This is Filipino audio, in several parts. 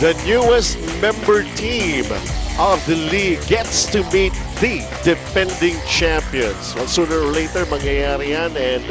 the newest member team of the league gets to meet the defending champions. Well, sooner or later, mangyayari yan, and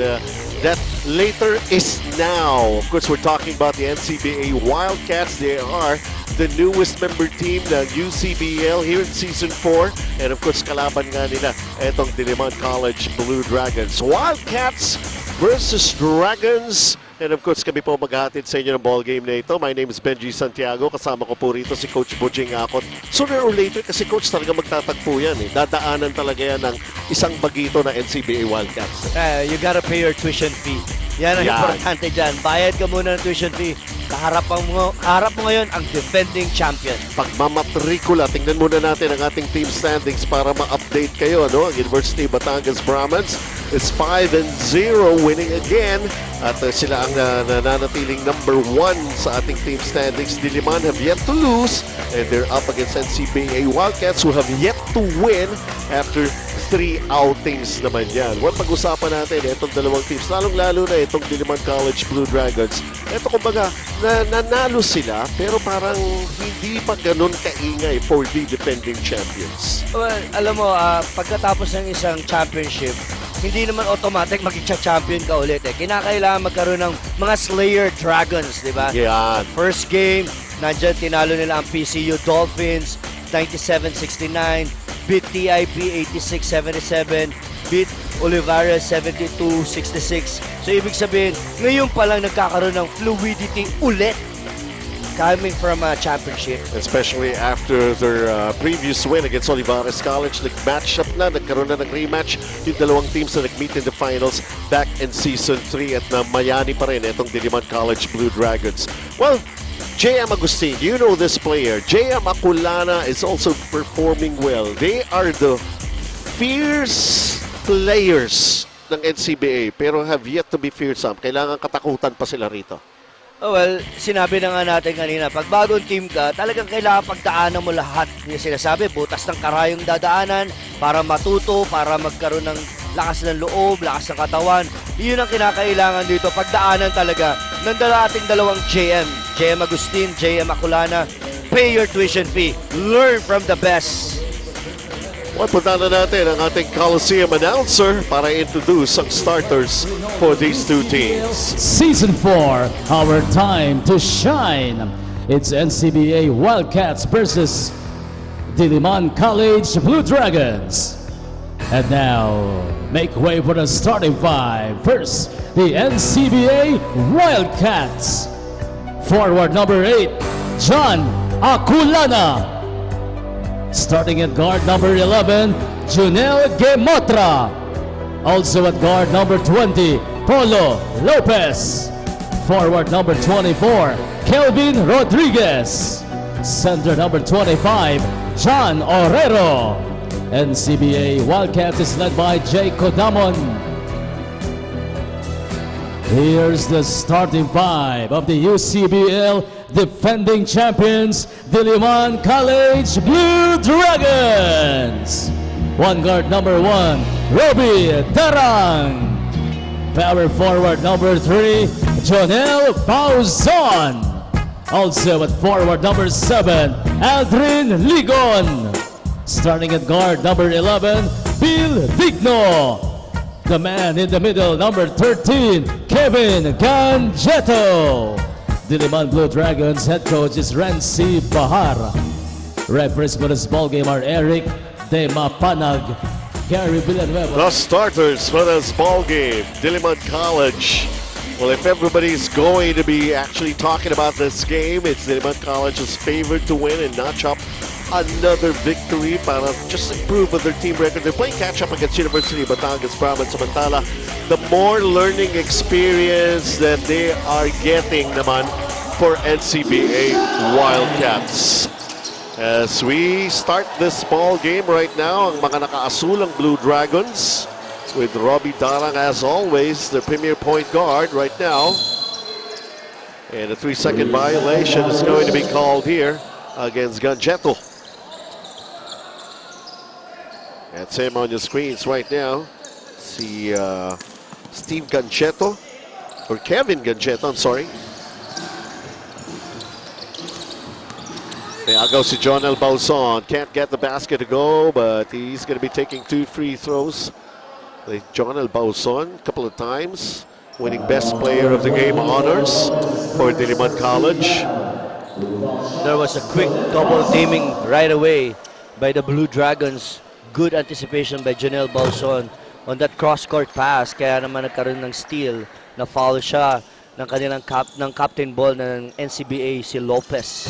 that later is now. Of course, we're talking about the NCBA Wildcats. They are the newest member team ng UCBL here in Season 4. And of course, kalaban nga nila etong DILIMAN College Blue Dragons. Wildcats versus Dragons. And of course, kami po maghahatid sa inyo ng ball game na ito. My name is Benji Santiago. Kasama ko po rito si Coach Bujing Akot. Sooner or later, kasi Coach talaga magtatagpo yan. Dadaanan talaga yan ng isang bagito na NCBA Wildcats. You gotta pay your tuition fee. Yan ang importante dyan. Bayad ka muna ng tuition fee. Kaharap mo ngayon ang defending champion. Pagmamatrikula, tingnan muna natin ang ating team standings para ma-update kayo. No? Ang University of Batangas Brahmans is 5-0, winning again. At sila ang nananatiling number 1 sa ating team standings. DILIMAN have yet to lose, and they're up against NCBA Wildcats who have yet to win after 3 outings naman yan. Well, pag-usapan natin itong dalawang teams, lalong-lalo na itong DILIMAN College Blue Dragons. Ito kumbaga, nanalo sila, pero parang hindi pa ganun kaingay for the defending champions. Well, alam mo, pagkatapos ng isang championship, hindi naman automatic mag-champion ka ulit. Kinakailangan magkaroon ng mga Slayer Dragons, di ba? Yeah. First game, nandyan tinalo nila ang PCU Dolphins, 97-69, beat TIP 86-77, beat Olivares 72-66. So ibig sabihin, ngayon pa lang nagkakaroon ng fluidity ulit coming from a championship. Especially after their previous win against Olivares College. Nag-match up na, nagkaroon na ng rematch yung dalawang teams na nag-meet in the finals back in Season 3 at na mayani pa rin itong DILIMAN College Blue Dragons. Well, J.M. Agustin, you know this player. J.M. Aculana is also performing well. They are the fierce players ng NCBA pero have yet to be fearsome. Kailangan katakutan pa sila rito. Oh, well, sinabi na nga natin kanina, pag bagong team ka, talagang kailangan pagdaanan mo lahat. Yung sinasabi, butas ng karayong dadaanan para matuto, para magkaroon ng lakas ng loob, lakas ng katawan. Iyon ang kinakailangan dito, pagdaanan talaga ng ating dalawang JM. JM Agustin, JM Aculana. Pay your tuition fee. Learn from the best. Well, punta na natin ang ating Coliseum announcer para introduce ang starters for these two teams. Season 4, our time to shine. It's NCBA Wildcats versus DILIMAN College Blue Dragons. And now, make way for the starting 5. First, the NCBA Wildcats. Forward number 8, John Aculana. Starting at guard number 11, Junel Gemotra. Also at guard number 20, Polo Lopez. Forward number 24, Kelvin Rodriguez. Center number 25, John Orero. NCBA Wildcats is led by Jay Kodamon. Here's the starting 5 of the UCBL defending champions, DILIMAN College Blue Dragons. One guard number 1, Roby Tarang. Power forward number 3, Jonel Pauzon. Also at forward number 7, Aldrin Ligon. Starting at guard number 11, Bill Digno. The man in the middle, number 13, Kevin Gangetto. DILIMAN Blue Dragons head coach is Renzi Bahar. Referees for this ball game are Eric De Mapanag, Gary Villanueva. The starters for this ball game, DILIMAN College. Well, if everybody's going to be actually talking about this game, it's DILIMAN College's favored to win and notch up another victory para just improve on their team record. They're playing catch-up against University of Batangas Brahmans. Samantala, the more learning experience that they are getting naman for NCBA Wildcats. As we start this ball game right now, ang mga nakaasulang Blue Dragons with Robbie Darang as always, the premier point guard right now. And a 3-second violation is going to be called here against Gangetto. That's him on your screens right now. See Steve Gangetto, or Kevin Gangetto, I'm sorry. I'll go si Jonel Bauzon. Can't get the basket to go, but he's going to be taking 2 free throws. Jonel Bauzon, a couple of times, winning Best Player of the Game honors for Diliman College. There was a quick double teaming right away by the Blue Dragons. Good anticipation by Jonel Bauzon on that cross-court pass. Kaya naman nagkaroon ng steal. Na-foul siya ng kanilang captain ball ng NCBA, si Lopez.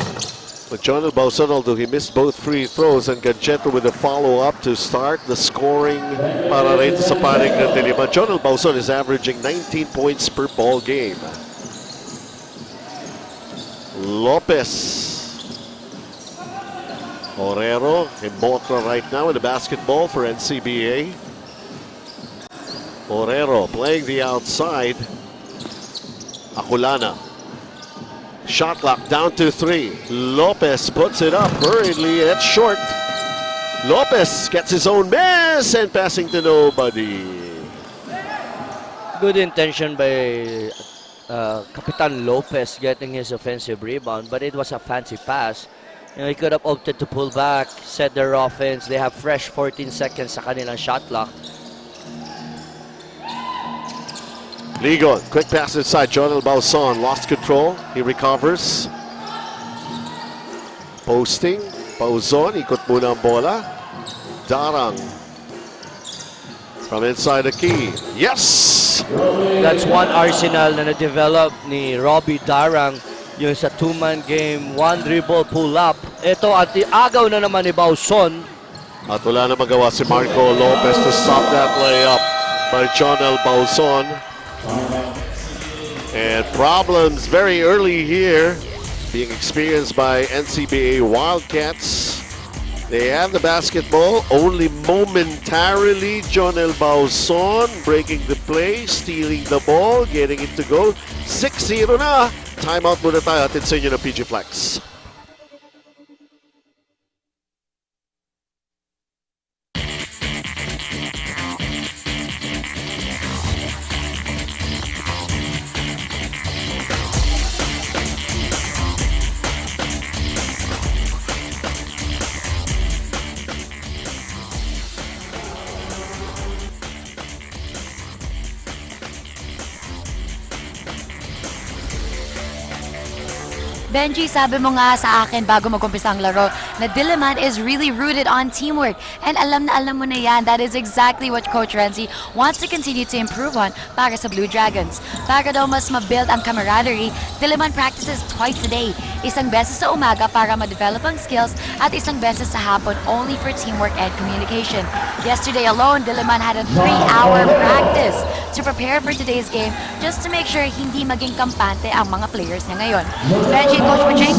But Jonel Bauzon, although he missed both free throws, and Gadgeto with a follow-up to start the scoring para rin sa panig ng Diliman. Jonel Bauzon is averaging 19 points per ball game. Lopez. Orero and Motra right now in the basketball for NCBA. Orero playing the outside. Aculana. Shot clock down to 3. Lopez puts it up hurriedly. It's short. Lopez gets his own miss and passing to nobody. Good intention by Kapitan Lopez getting his offensive rebound, but it was a fancy pass. You know, he could have opted to pull back, set their offense. They have fresh 14 seconds sa kanilang shot clock. Ligon, quick pass inside. Jonel Bauzon lost control. He recovers. Posting. Bauzon, ikot muna ang bola. Darang. From inside the key. Yes! That's one arsenal na na-develop ni Robbie Darang. Yung sa two-man game, one dribble pull-up. Ito at agaw na naman ni Bauzon. At wala na magawa si Marco Lopez to stop that layup by Jonel Bauzon. And problems very early here being experienced by NCBA Wildcats. They have the basketball only momentarily. Jonel Bauzon breaking the play, stealing the ball, getting it to go. 6-0 na. Timeout muna tayo. Atin sa inyo ng PG Flex. Benji, sabi mo nga sa akin bago mag-umpisa ang laro na Diliman is really rooted on teamwork. And alam na alam mo na yan, that is exactly what Coach Renzi wants to continue to improve on para sa Blue Dragons. Para daw mas ma-build ang camaraderie, Diliman practices twice a day. Isang beses sa umaga para ma-develop ang skills at isang beses sa hapon only for teamwork and communication. Yesterday alone, Diliman had a 3-hour practice to prepare for today's game just to make sure hindi maging kampante ang mga players niya ngayon. Benji, Coach Bujing?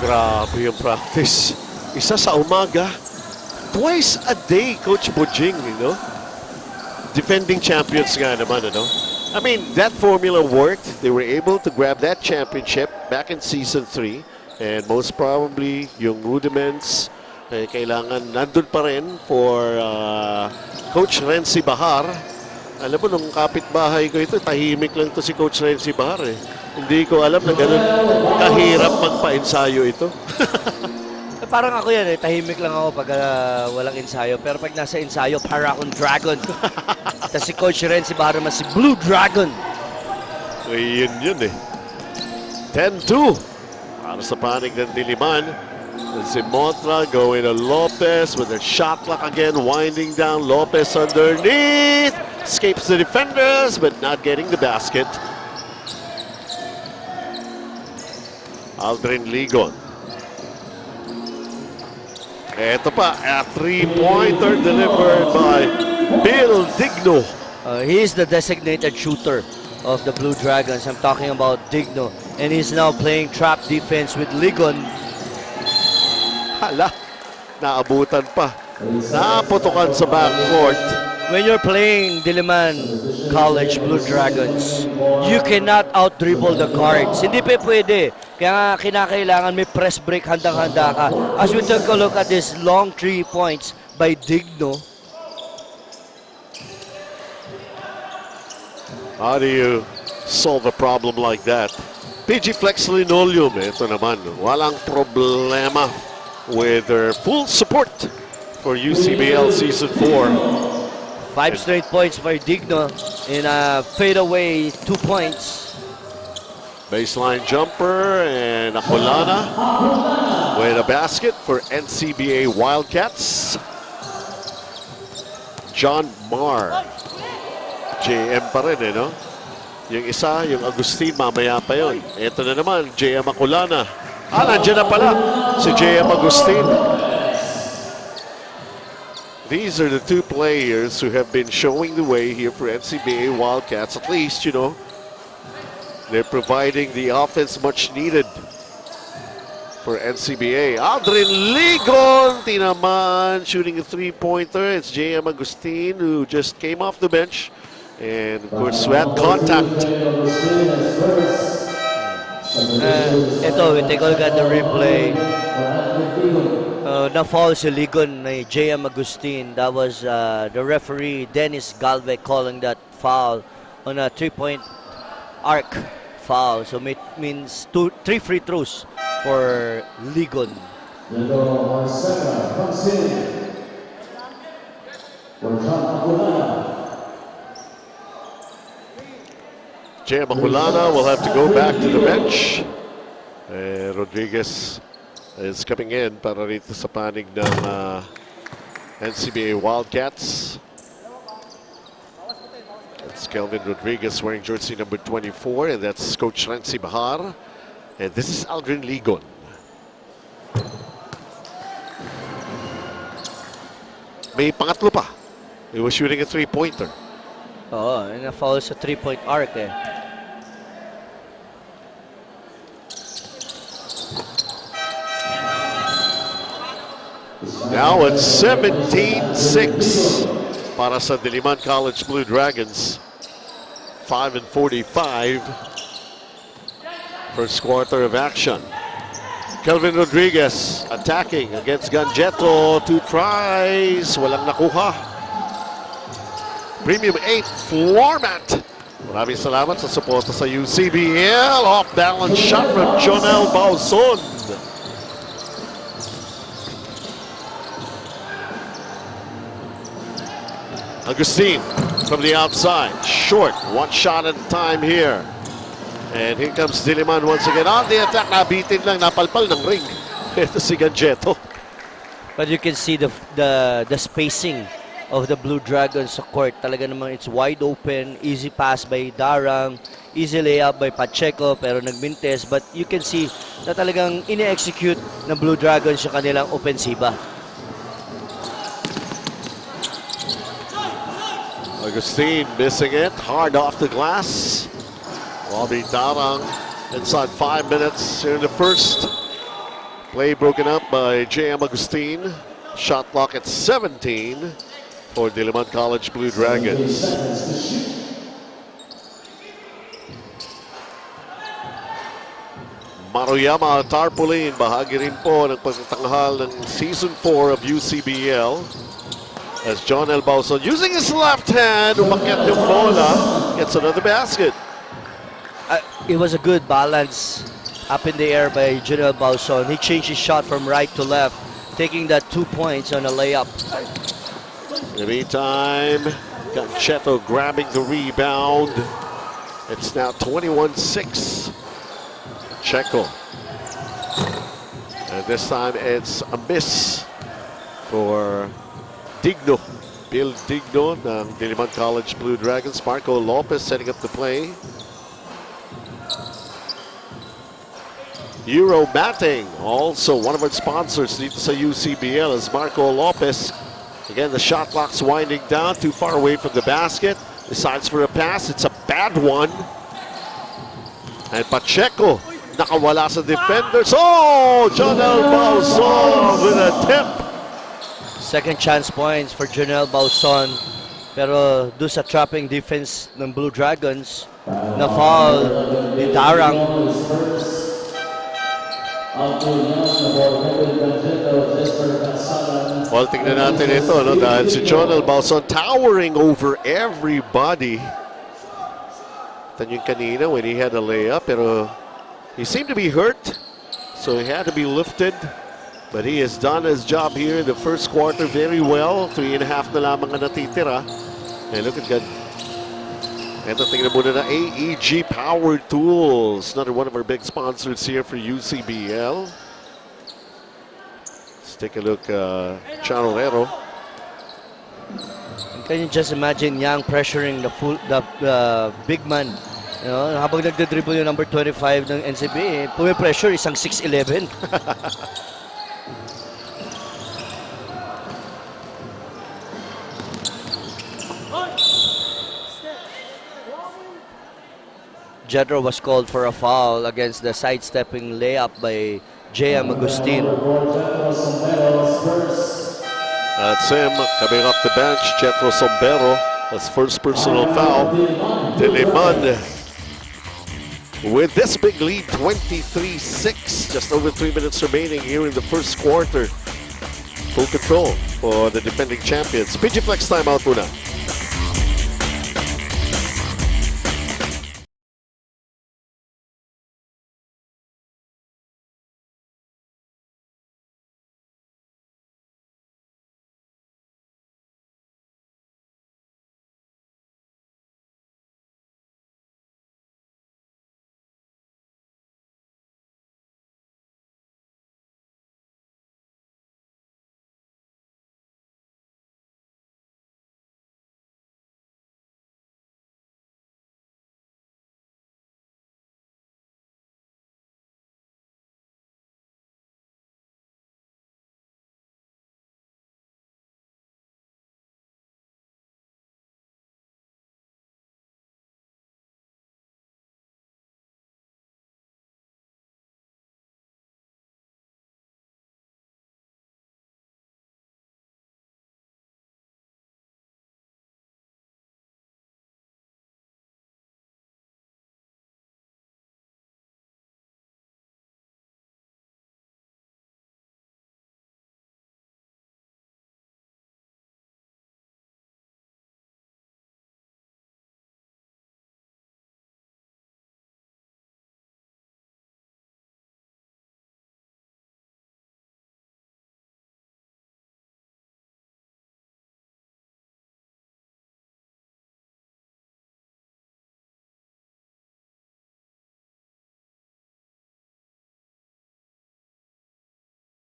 Grabe yung practice. Isa sa umaga, twice a day, Coach Bujing, you know? Defending champions nga naman, ano? I mean, that formula worked. They were able to grab that championship back in Season 3. And most probably, yung rudiments, kailangan nandun pa rin for Coach Renzi Bahar. Alam mo, nung kapitbahay ko ito, tahimik lang to si Coach Renzi Bahar eh. Hindi ko alam na ganun kahirap magpa-ensayo ito. Parang ako yan eh, tahimik lang ako pag walang ensayo. Pero pag nasa ensayo, para akong dragon. Tapos si Coach Renzi Bahar naman si Blue Dragon. Yun eh. 10-2 para sa panig ng Diliman. And si Motra going to Lopez with a shot clock again, winding down. Lopez underneath. Escapes the defenders, but not getting the basket. Aldrin Ligon. Ito pa, a three-pointer delivered by Bill Digno. He is the designated shooter of the Blue Dragons. I'm talking about Digno. And he's now playing trap defense with Ligon. Hala, naabutan pa. Naputukan sa backcourt. When you're playing Diliman College Blue Dragons, you cannot out-dribble the guards. Hindi pa pwede. Kaya nga kinakailangan may press break, handang-handa ka. As we take a look at this long 3 points by Digno. How do you solve a problem like that? PG Flex Linoleum, ito naman, walang problema with their full support for UCBL Season 4. 5 straight points for Digno in a fadeaway 2 points. Baseline jumper and Acolana with a basket for NCBA Wildcats. John Marr. JM pa rin no? Yung isa, yung Agustin, mamaya pa yun. Ito na naman, JM Acolana. Nandiyan na pala si JM Agustin. These are the two players who have been showing the way here for NCBA Wildcats. At least, they're providing the offense much needed for NCBA. Aldrin Ligon, tinaman, shooting a three-pointer. It's JM Agustin who just came off the bench. And of course, we had contact. Ito, we take a look at the replay. Na-foul si Ligon na J.M. Agustin. That was the referee, Dennis Galvez, calling that foul on a 3-point arc foul. So it means 3 free throws for Ligon. J.M. Acolana will have to go back to the bench. Rodriguez is coming in para rito sa panig ng NCBA Wildcats. It's Kelvin Rodriguez wearing jersey number 24, and that's Coach Renzi Bahar. And this is Aldrin Ligon. May pangatlo pa. He was shooting a three-pointer. Oo, na-foul sa 3-point arc eh. Now it's 17-6 para sa Diliman College Blue Dragons. 5:45 first quarter of action. Kelvin Rodriguez attacking against Ganjetto. 2 tries, walang nakuha. Premium 8 floor mat. Maraming salamat sa suporta sa UCBL. Off-balance shot from Jonel Bauzon. Agustin from the outside, short, 1 shot at a time here. And here comes Diliman once again on the attack. Nabitin lang, napalpal ng ring. Ito si Ganjetto. But you can see the spacing of the Blue Dragons sa court. Talaga namang it's wide open, easy pass by Darang, easy layup by Pacheco, pero nagmintes. But you can see na talagang ine-execute ng Blue Dragons yung kanilang opensiba. Agustin missing it, hard off the glass. Bobby Darang inside 5 minutes here in the first. Play broken up by J.M. Agustin. Shot clock at 17 for Diliman College Blue Dragons. Maruyama Tarpaulin, bahagi rin po ng pagtatanghal ng Season 4 of UCBL. As John Bauzon using his left hand, umakyat yung bola, gets another basket. It was a good balance up in the air by Jonel Bauzon. He changed his shot from right to left, taking that 2 points on a layup. In the meantime, Ganjetto grabbing the rebound. It's now 21-6. Checo. And this time it's a miss for Digno. Bill Digno ng Diliman College Blue Dragons. Marco Lopez setting up the play. Euro Batting, also one of our sponsors dito sa UCBL, is Marco Lopez. Again, the shot clock's winding down, too far away from the basket. Decides for a pass, it's a bad one. And Pacheco, nakawala sa defenders. Oh, Jonel Bauzon with a tip. Second chance points for Jonel Bauzon. Pero doon sa trapping defense ng Blue Dragons, na foul ni Darang. Well, tingnan natin ito, no? Dahil si Jonel Bauzon towering over everybody. Ito yung kanina when he had a layup, pero He seemed to be hurt, so he had to be lifted. But he has done his job here in the first quarter very well. 3.5 na lamang ang natitira. And look at that. Ito, tingnan muna na AEG Power Tools. Another one of our big sponsors here for UCBL. Let's take a look, Charolero. Can you just imagine Yang pressuring the big man? You know, habang nagdodribble yung number 25 ng NCBA, pumipressure isang 6'11". Jedro was called for a foul against the sidestepping layup by J.M. Agustin. That's him coming off the bench, Jetro Sombero. That's first personal foul. Diliman with this big lead, 23-6. Just over 3 minutes remaining here in the first quarter. Full control for the defending champions. PG Flex timeout muna.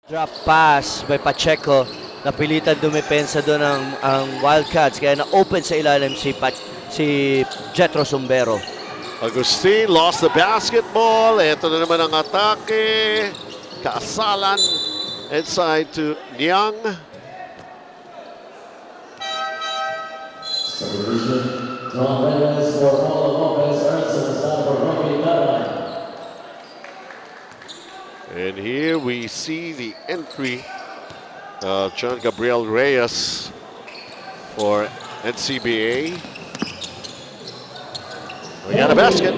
Drop pass by Pacheco. Napilitan dumepensa doon ang Wildcats. Kaya na-open sa ilalim si Jetro Sombero. Agustin lost the basketball. Ito na naman ang atake. Kaasalan inside to Niang. And here we see the entry of John Gabriel Reyes for NCBA. We got a basket.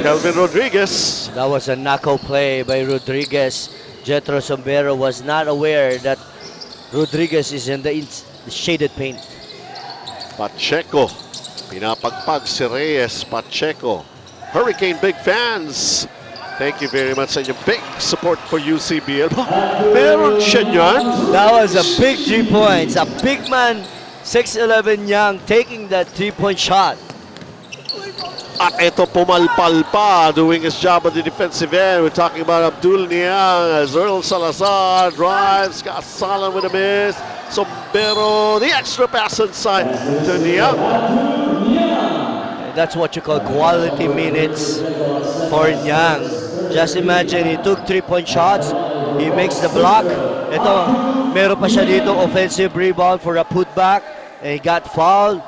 Kelvin Rodriguez. That was a knockout play by Rodriguez. Jetro Sombero was not aware that Rodriguez is in the shaded paint. Pacheco. Pinapagpag si Reyes. Pacheco. Hurricane big fans. Thank you very much sa inyong big support for UCBL. Meron siya niyan. That was a big 3 points. A big man, 6'11" Young, taking that 3-point shot. At ito pumalpal pa, doing his job on the defensive end. We're talking about Abdul Niang as Earl Salazar drives. Kasalan with a miss. Sombero, the extra pass inside to Niang. That's what you call quality minutes for Niang. Just imagine, he took 3-point shots. He makes the block. Ito, meron pa siya dito offensive rebound for a putback. And he got fouled.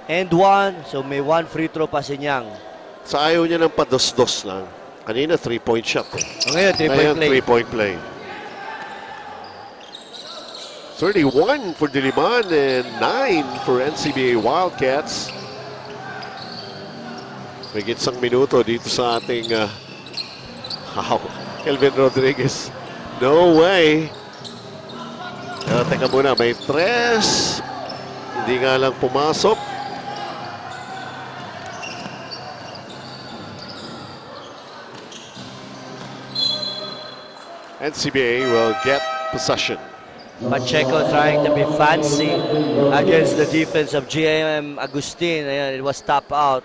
And one. So may one free throw pa si Niang. Sa ayaw niya ng pados-dos lang. Kanina 3-point shot. Ngayon, 3-point play. 31 for Diliman and 9 for NCBA Wildcats. May gitsang minuto dito sa ating Kelvin Rodriguez. No way. Teka muna, may 3. Hindi nga lang pumasok. NCBA will get possession. Pacheco trying to be fancy against the defense of GM Agustin. Ayan, it was tap out.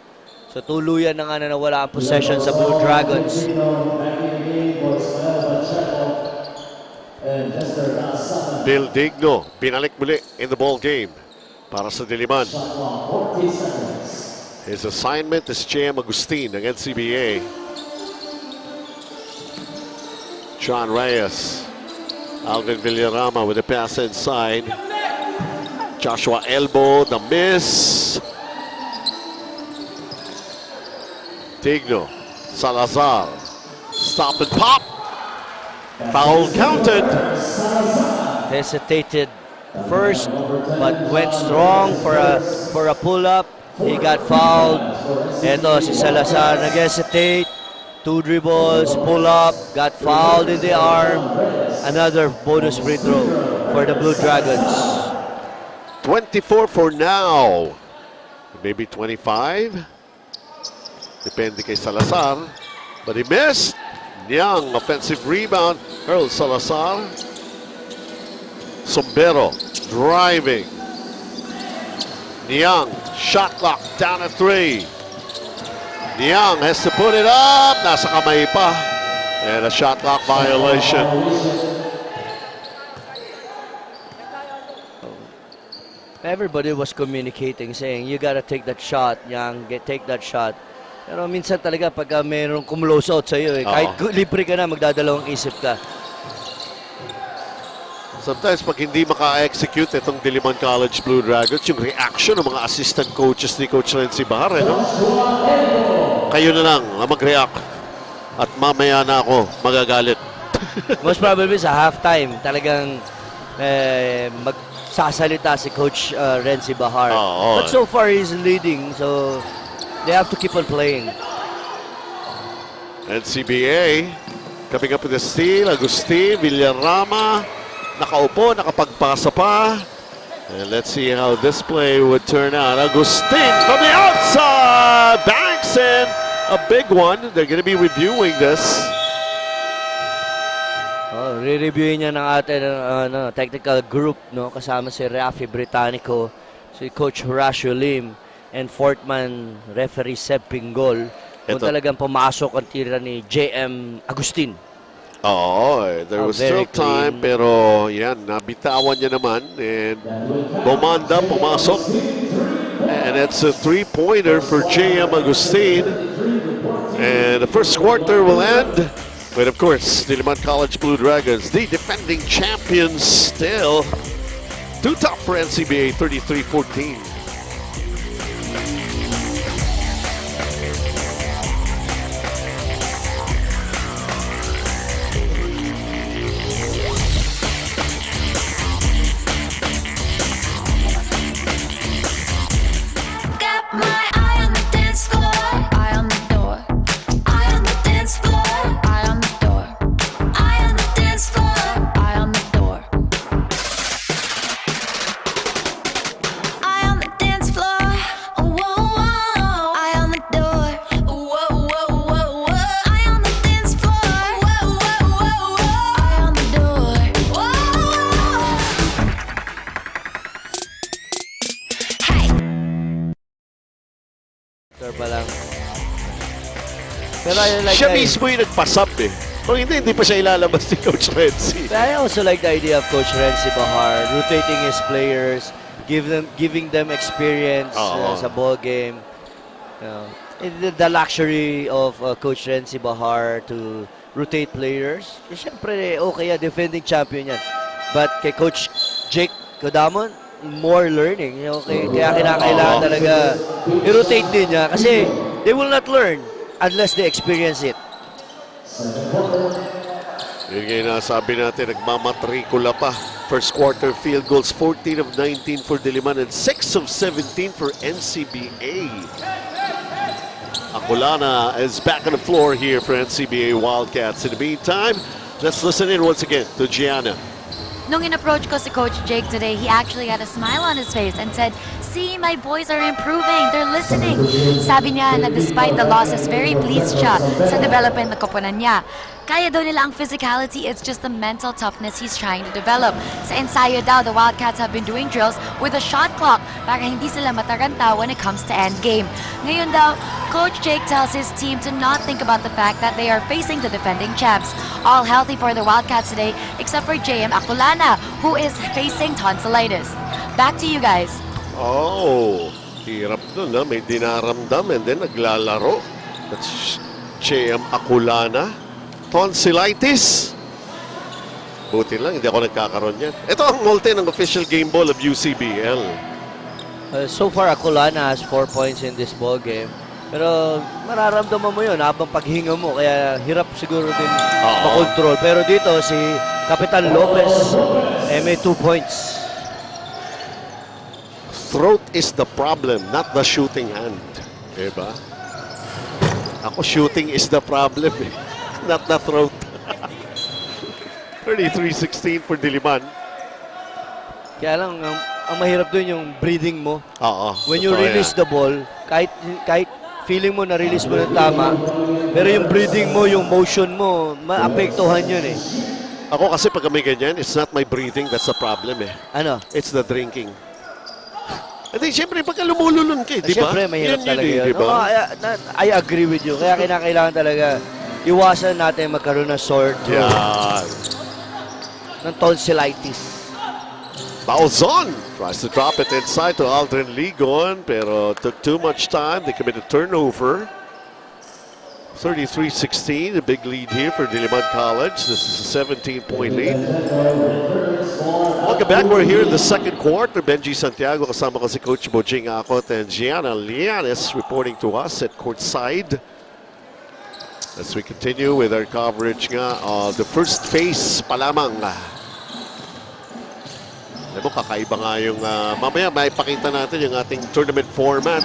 So tuluyan na nga na nawala ang possession sa Blue Dragons. Bill Digno, binalik muli in the ball game para sa Diliman. His assignment is GM Agustin ng NCBA. John Reyes. Alvin Villarama with a pass inside. Joshua Elbow, the miss. Digno, Salazar, stop and pop. Foul counted. Hesitated first, but went strong for a pull-up. He got fouled. Ito si Salazar nag-hesitate. 2 dribbles, pull up, got fouled in the arm. Another bonus free throw for the Blue Dragons. 24 for now. Maybe 25. Depende kay Salazar. But he missed. Young offensive rebound. Earl Salazar. Sombero driving. Niang shot clock down at 3. Niang has to put it up. Nasa kamay pa. And a shot clock violation. Everybody was communicating, saying, you gotta take that shot, Yang, take that shot. Pero minsan talaga pagka mayroong kumlose out sa'yo, kahit libre ka na, magdadalawang isip ka. Sometimes pag hindi maka-execute itong Diliman College Blue Dragons, yung reaction ng mga assistant coaches ni Coach Renzi Bahar, no? Kayo na lang ang mag-react at mamaya na ako magagalit. Most probably sa halftime, talagang magsasalita si Coach Renzi Bahar. But so far, he's leading, so they have to keep on playing. NCBA coming up with a steal. Agustin Villarama nakaupo, nakapagpasa pa. And let's see how this play would turn out. Agustin from the outside banks in a big one. They're going to be reviewing this. Re-reviewin niya ng ating technical group, no? Kasama si Rafi Britannico, si Coach Horacio Lim, and fourth man referee Seb Pingol. Kung talagang pumasok ang tira ni JM Agustin. There was still time, pero yan, nabitawan niya naman. And Bomanda pumasok. And it's a 3-pointer for JM Agustin. And the first quarter will end. But of course, Diliman College Blue Dragons, the defending champions still. Too tough for NCBA, 33-14. Siya mismo yung nagpasab eh. Kung hindi pa siya ilalabas ni Coach Renzi. I also like the idea of Coach Renzi Bahar, rotating his players, giving them experience sa ball game. The luxury of Coach Renzi Bahar to rotate players. Siyempre, okay, defending champion yan. But kay Coach Jake Kodamon, more learning. Okay? Kaya kinakailangan talaga i-rotate din niya kasi they will not learn unless they experience it. Yun ngayon nasabi natin, nagmamatrikula pa. First quarter field goals, 14 of 19 for Diliman and 6 of 17 for NCBA. Akulana is back on the floor here for NCBA Wildcats. In the meantime, let's listen in once again to Gianna. Nung in-approach ko si Coach Jake today, he actually had a smile on his face and said, see, my boys are improving. They're listening. Sabi niya na despite the losses, very pleased siya sa development ng koponan niya. Kaya daw nila ang physicality, it's just the mental toughness he's trying to develop. Sa ensayo daw, the Wildcats have been doing drills with a shot clock para hindi sila mataranta when it comes to end game. Ngayon daw, Coach Jake tells his team to not think about the fact that they are facing the defending champs. All healthy for the Wildcats today, except for JM Akulana, who is facing tonsillitis. Back to you guys. Oh, hirap dun, ha? May dinaramdam and then naglalaro. That's JM Akulana. Tonsillitis. Buti lang, hindi ako nagkakaroon yan. Ito ang multi ng official game ball of UCBL. So far, Akulana has 4 points in this ball game. Pero mararamdaman mo yun habang paghinga mo. Kaya hirap siguro din makontrol. Pero dito, si Kapitan Lopez, may 2 points. Throat is the problem, not the shooting hand. Diba? Ako, shooting is the problem, eh. Not the throat. 33-16 for Diliman. Kaya lang, ang mahirap dun yung breathing mo. Oo. When you release the ball, kahit feeling mo na-release mo ng tama, pero yung breathing mo, yung motion mo, maapektuhan yun eh. Ako kasi pag may ganyan, it's not my breathing, that's the problem eh. Ano? It's the drinking. Hindi, siyempre, pagka lumululun ka, di ba? Siyempre, mahirap talaga yun. Di ba? I agree with you. Kaya kinakailangan talaga iwasan natin magkaroon ng sore throat. Yan. Ng tonsillitis. Bauzon tries to drop it inside to Aldrin Ligon, pero took too much time. They committed turnover. 33-16, a big lead here for Diliman College. This is a 17-point lead. Welcome back. We're here in the second quarter. Benji Santiago kasama ko si Coach Bojing Akot and Gianna Lianes reporting to us at courtside. As we continue with our coverage nga of the first phase pa lamang. Alam mo, kakaiba nga yung mamaya may pakita natin yung ating tournament format.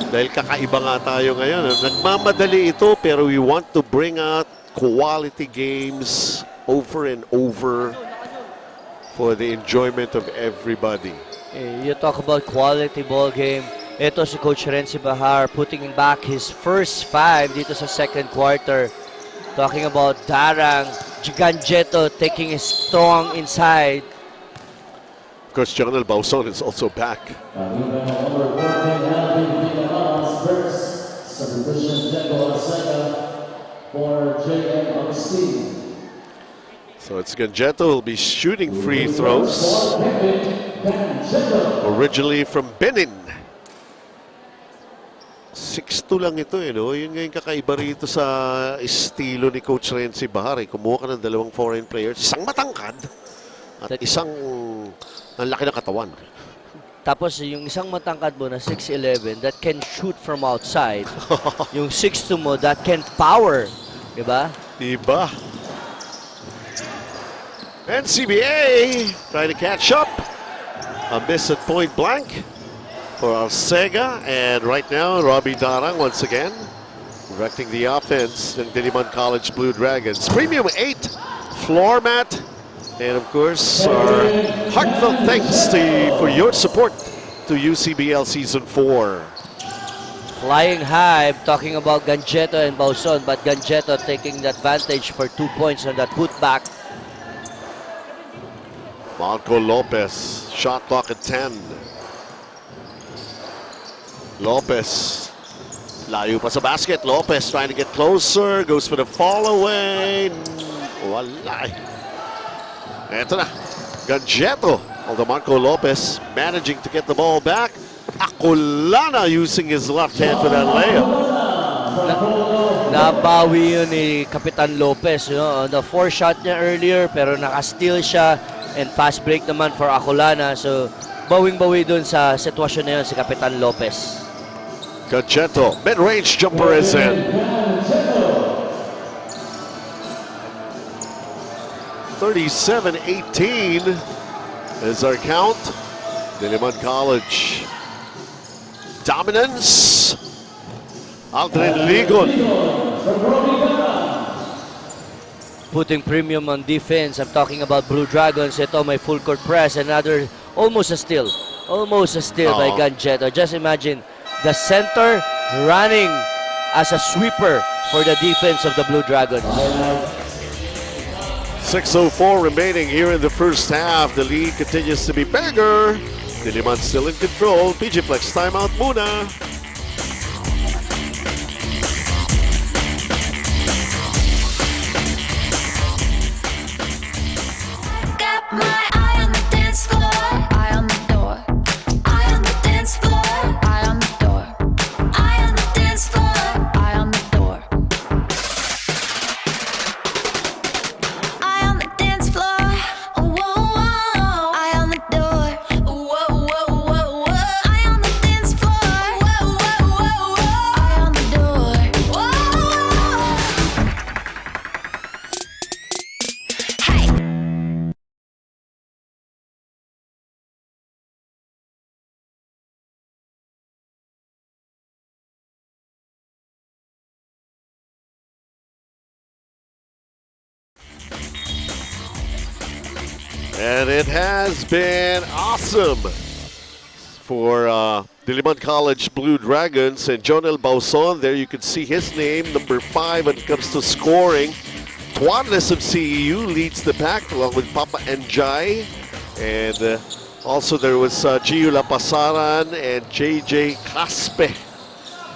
Dahil kakaiba nga tayo ngayon. Nagmamadali ito pero we want to bring out quality games over and over for the enjoyment of everybody. You talk about quality ball game. Ito si Coach Renzi Bahar putting back his first 5 dito sa second quarter. Talking about Darang, Giganjetto taking a strong inside. Coach Jonel Bauzon is also back. So it's Ganjetto who'll be shooting free throws. Originally from Benin. 6'2" lang ito eh, no? Yun nga yung kakaiba rito sa estilo ni Coach Renzi Bahar. Kumuha ka ng 2 foreign players. Isang matangkad at isang ang laki ng katawan. Tapos yung isang matangkad mo na 6'11" that can shoot from outside. Yung 6'2" mo that can power. Diba? Diba? NCBA trying to catch up. A miss at point blank for Arcega. And right now, Robbie Darang once again directing the offense in Diliman College Blue Dragons. Premium 8 floor mat. And of course, our heartfelt thanks for your support to UCBL Season 4. Flying high, talking about Ganjetto and Bauzon, but Ganjetto taking the advantage for 2 points on that putback. Marco Lopez, shot clock at 10. Lopez, layo pa sa basket. Lopez trying to get closer, goes for the fall away. Wala. Ito na, Ganjetto. Although Marco Lopez managing to get the ball back. Akulana using his left hand for that layup. Nabawi yun ni Kapitan Lopez. You know, the 4 shot niya earlier, pero naka-steal siya. And fast break naman for Akulana. So, bawing-bawi dun sa sitwasyon na yun si Kapitan Lopez. Ganjetto, mid-range jumper is in. 37-18 is our count. Diliman College. Dominance. Aldrin Ligon. Putting premium on defense. I'm talking about Blue Dragons. Ito may full court press. Another almost a steal. Almost a steal by Oo. Ganjetto. Just imagine the center running as a sweeper for the defense of the Blue Dragons. 6:04 remaining here in the first half. The lead continues to be bigger. Diliman still in control. PG Flex timeout muna. Got my eye on the dance floor, eye on the door. Eye on the dance floor, eye on the door. Eye on the dance floor, eye on the door. Eye on the dance floor, whoa, whoa. Eye on the door, whoa, whoa, whoa, whoa. Eye on the dance floor, whoa, whoa, whoa, whoa. Eye on the door, whoa. Hey. And it has been awesome for Diliman College Blue Dragons. And Jonel Bauson, there you can see his name, number 5 when it comes to scoring. Tuanes of CEU leads the pack along with Papa Njai. And also there was Gio Lapasaran and JJ Caspe.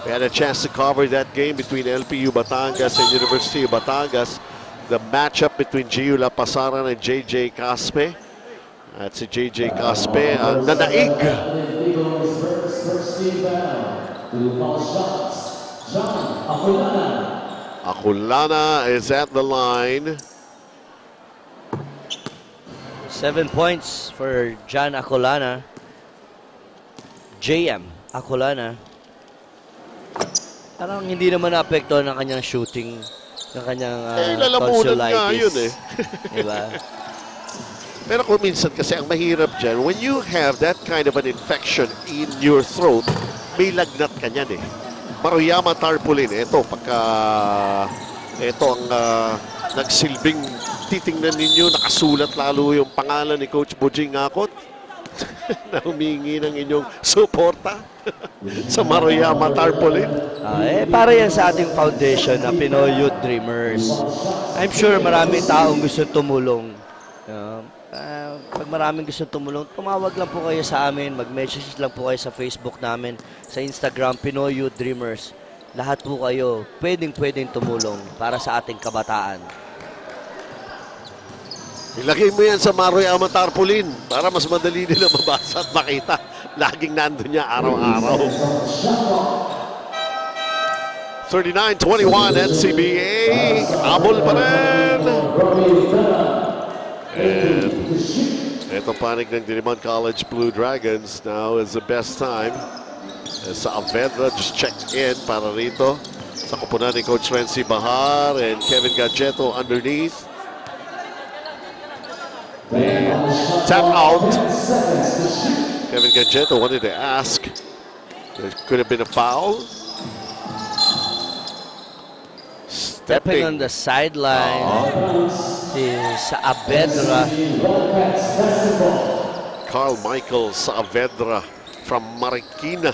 We had a chance to cover that game between LPU Batangas and University of Batangas. The matchup between Gio Lapasaran and JJ Caspe. That's si JJ Caspe ang nanaig. Akulana is at the line. 7 points for John Acolana. JM Acolana. Parang hindi naman naapekto ng kanyang shooting, ng kanyang lalamunan nga yun eh. Diba? Pero kung minsan kasi ang mahirap dyan, when you have that kind of an infection in your throat, may lagnat ka niyan eh. Maruyama tarpaulin, ito pagka ito ang nagsilbing titingnan ninyo, nakasulat lalo yung pangalan ni Coach Bujing Ngakot na humingi ng inyong suporta sa Maruyama tarpaulin. Para yan sa ating foundation na Pinoy Youth Dreamers. I'm sure maraming taong gusto tumulong. Pag maraming gusto tumulong, tumawag lang po kayo sa amin, mag-message lang po kayo sa Facebook namin, sa Instagram, Pinoy Youth Dreamers. Lahat po kayo, pwedeng tumulong para sa ating kabataan. Ilagay mo yan sa Maruyama tarpaulin para mas madali nila mabasa at makita. Laging nandun niya araw-araw. 39-21 NCBA. Abol pa rin. And itong panig ng Diliman College Blue Dragons now is the best time. Sa Avedra, just checked in para rito. Sa kupunan ni Coach Renzi Bahar and Kevin Gadgetto underneath. Tap out. Kevin Gadgetto wanted to ask. There could have been a foul. Stepping on the sideline. Sa Avedra. Carl Michael Saavedra from Marikina.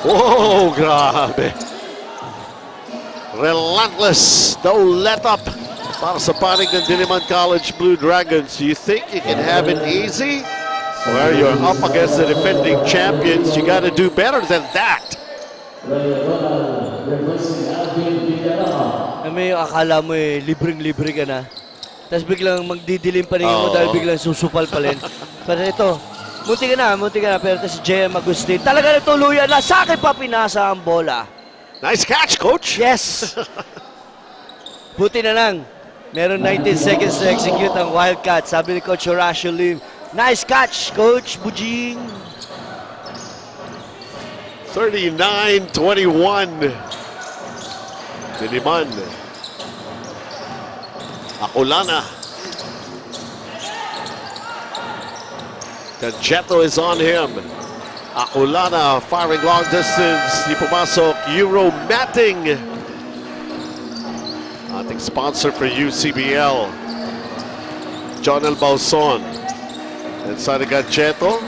Whoa, grabe. Relentless, no let up para sa panig ng Diliman College Blue Dragons. You think you can have it easy? Well, you're up against the defending champions. You got to do better than that. May akala mo libreng-libre ka na. Tapos biglang magdidilim pa rin mo dahil biglang susupal pa rin. Pero ito, munti ka na. Pero ito si JM Agustin. Talaga natuluyan na. Sa akin pa pinasa ang bola. Nice catch, Coach. Yes! Buti na lang. Meron 19 seconds to execute ang Wildcat. Sabi ni Coach Horacio Lim, nice catch, Coach Bujing. 39-21. Diliman. Acolana. Gadgetto is on him. Acolana firing long distance. Di pumasok. Euro matting. ating sponsor for UCBL. John L. Bauson. Inside ni Gancheto.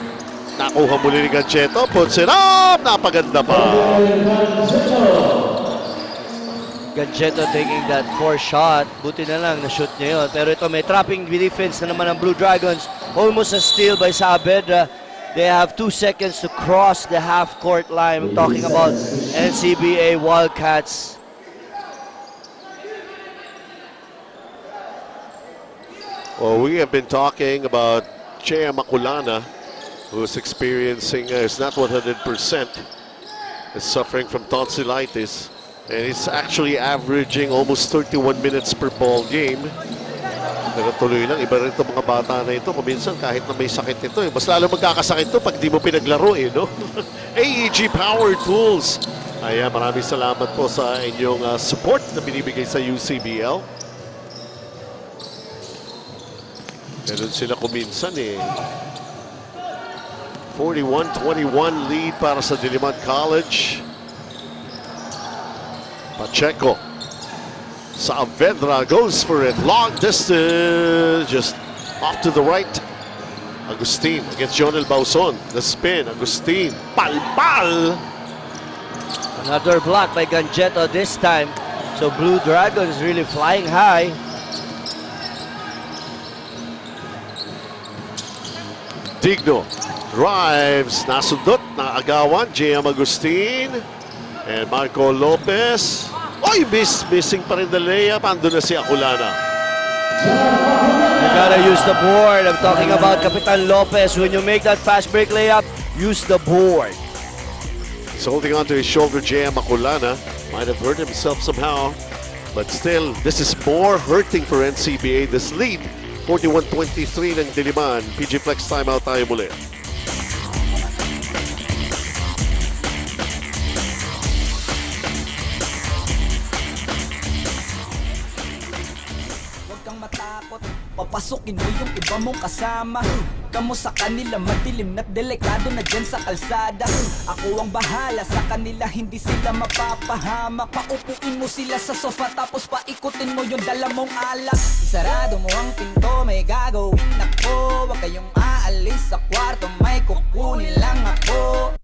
Nakuha muli ni Gancheto. Puts it up. Napaganda pa. Gancheto taking that 4 shot. Buti na lang na-shoot niya yun. Pero ito may trapping defense na naman ng Blue Dragons. Almost a steal by Saavedra. They have 2 seconds to cross the half-court line. I'm talking about NCBA Wildcats. Well, we have been talking about Chea Makulana, who's experiencing, is not 100%, is suffering from tonsillitis. And he's actually averaging almost 31 minutes per ball game. Pero tuloy lang, iba rin itong mga bata na ito. Kuminsan kahit na may sakit ito, mas lalo magkakasakit ito pag di mo pinaglaro no? AEG Power Tools. Ayan, maraming salamat po sa inyong support na binibigay sa UCBL. Ganun sila kuminsan 41-21 lead para sa Diliman College. Pacheco. Saavedra goes for it. Long distance. Just off to the right. Agustin against Jonel Bauson. The spin. Agustin. Palpal. Another block by Gancheto this time. So Blue Dragons really flying high. Digno drives. Nasundot na agawan. J.M. Agustin. And Marco Lopez. Oy, missing pa rin the layup. Ando na si Aculana. You gotta use the board. I'm talking about Kapitan Lopez. When you make that fast break layup, use the board. He's holding on to his shoulder, J.M. Aculana. Might have hurt himself somehow. But still, this is more hurting for NCBA. This lead, 41-23 ng Diliman. PG Flex timeout tayo muli. Papasukin mo yung iba mong kasama. Kamo sa kanila madilim na't delikado na dyan sa kalsada. Ako ang bahala sa kanila, hindi sila mapapahamak. Paupuin mo sila sa sofa tapos paikutin mo yung dala mong alak. Isarado mo ang pinto, may gagawin ako. Huwag kayong aalis sa kwarto, may kukunin lang ako.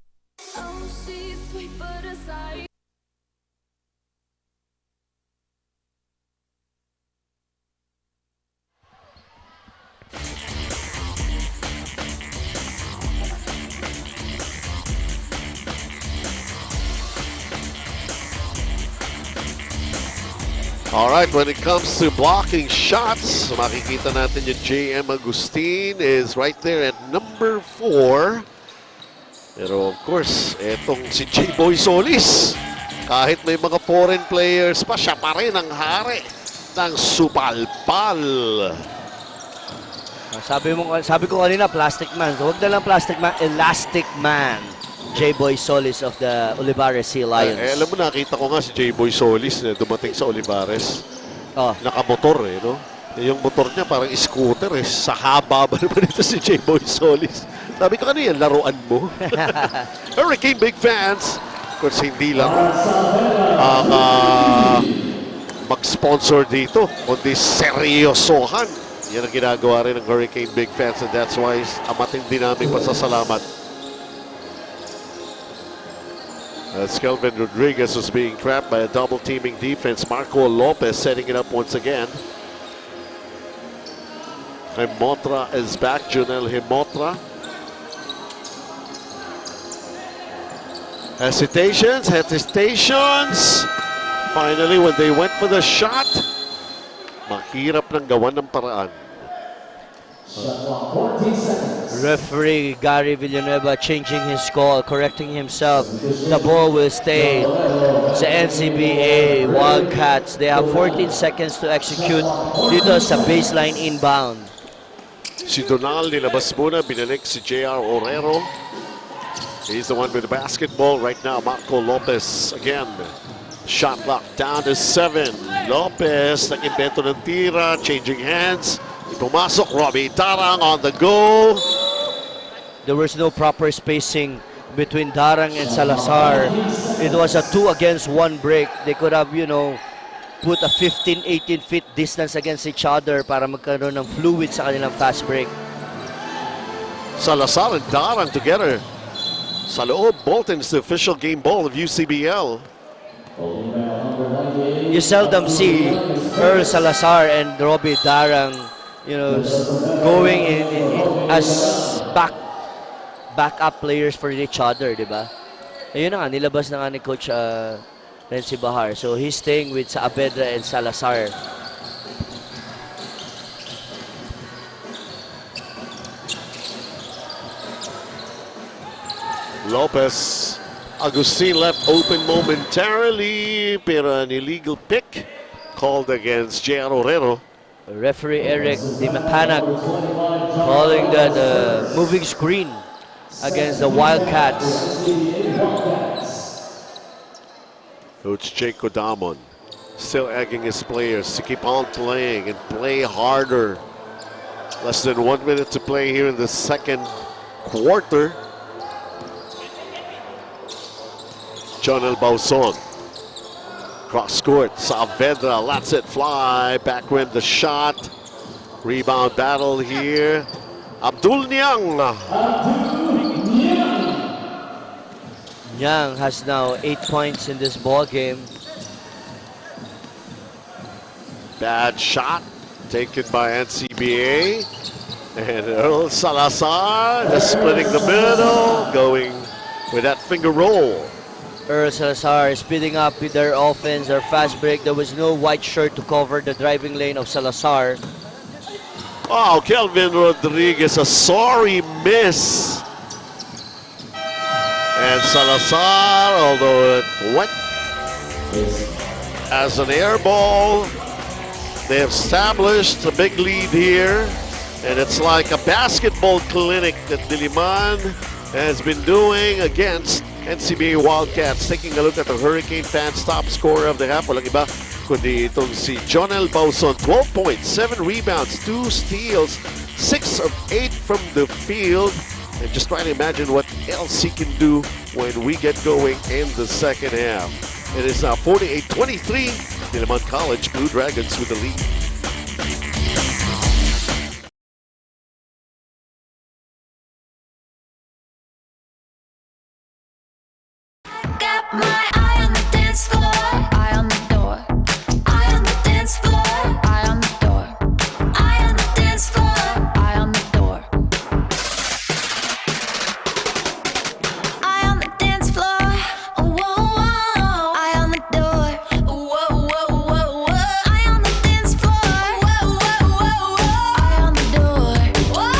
Alright, when it comes to blocking shots, makikita natin yung J.M. Agustin is right there at number 4. Pero of course, etong si J-Boy Solis, kahit may mga foreign players pa, siya pa rin ang hari ng supalpal. Sabi ko kanina, plastic man. So, huwag na lang plastic man, elastic man. J-Boy Solis of the Olivares Sea Lions. Alam mo, nakita ko nga si J-Boy Solis na dumating sa Olivares. Oh. Nakamotor no? Yung motor niya parang scooter Sa haba ba naman ito si J-Boy Solis? Sabi ko, ano yan, laruan mo? Hurricane Big fans. Of course, hindi lang ang mag-sponsor dito, kundi seryosohan. Yan ang ginagawa rin ng Hurricane Big fans, and that's why matindi namin pasasalamat. As Kelvin Rodriguez was being trapped by a double-teaming defense. Marco Lopez setting it up once again. Himotra is back. Junel Himotra. Hesitations. Finally, when they went for the shot, mahirap nang gawan ng paraan. Referee Gary Villanueva changing his call, correcting himself. The ball will stay sa NCBA Wildcats. They have 14 seconds to execute dito sa baseline inbound. Si Donal nilabas muna, binalik si J.R. Orero. He's the one with the basketball right now. Marco Lopez again. Shot clock down to 7. Lopez nag-invento ng tira, changing hands. Pumasok, Robbie Darang on the go. There was no proper spacing between Darang and Salazar. It was a 2-against-1 break. They could have, put a 15-18 feet distance against each other para magkaroon ng fluid sa kanilang fast break. Salazar and Darang together. Sa loob, Bolton's the official game ball of UCBL. You seldom see Earl Salazar and Robbie Darang, going in as backup players for each other, di ba? Ayun na nga, nilabas na nga ni Coach Renzi Bahar. So he's staying with Saavedra and Salazar. Lopez. Agustin left open momentarily, pero an illegal pick called against J.R. Orero. Referee Eric Dimapanag calling that moving screen against the Wildcats. Coach Jake Kodamon still egging his players to keep on playing and play harder. Less than 1 minute to play here in the second quarter. John El Bauson. Cross court, Saavedra lets it fly. Back rim the shot. Rebound battle here. Abdul Niang. Niang has now 8 points in this ball game. Bad shot taken by NCBA. And Earl Salazar just splitting the middle, going with that finger roll. Earl Salazar speeding up with their offense, their fast break. There was no white shirt to cover the driving lane of Salazar. Oh, Kelvin Rodriguez, a sorry miss. And Salazar, although it went as an air ball, they have established a big lead here. And it's like a basketball clinic that Diliman has been doing against NCBA Wildcats. Taking a look at the Hurricane fans' top scorer of the half. Walang iba kundi itong si John L. Bauson. 12 points, 7 rebounds, 2 steals, 6 of 8 from the field. And just trying to imagine what else he can do when we get going in the second half. It is now 48-23. Diliman College Blue Dragons with the lead. Got my eye on the dance floor, eye on the door. Eye on the dance floor, eye on the door. Eye on the dance floor, eye on the door. Eye on the dance floor, whoa, whoa. Eye on the door, whoa, whoa, whoa, whoa. Eye on the dance floor, whoa, whoa, whoa, whoa. Eye on the door, whoa.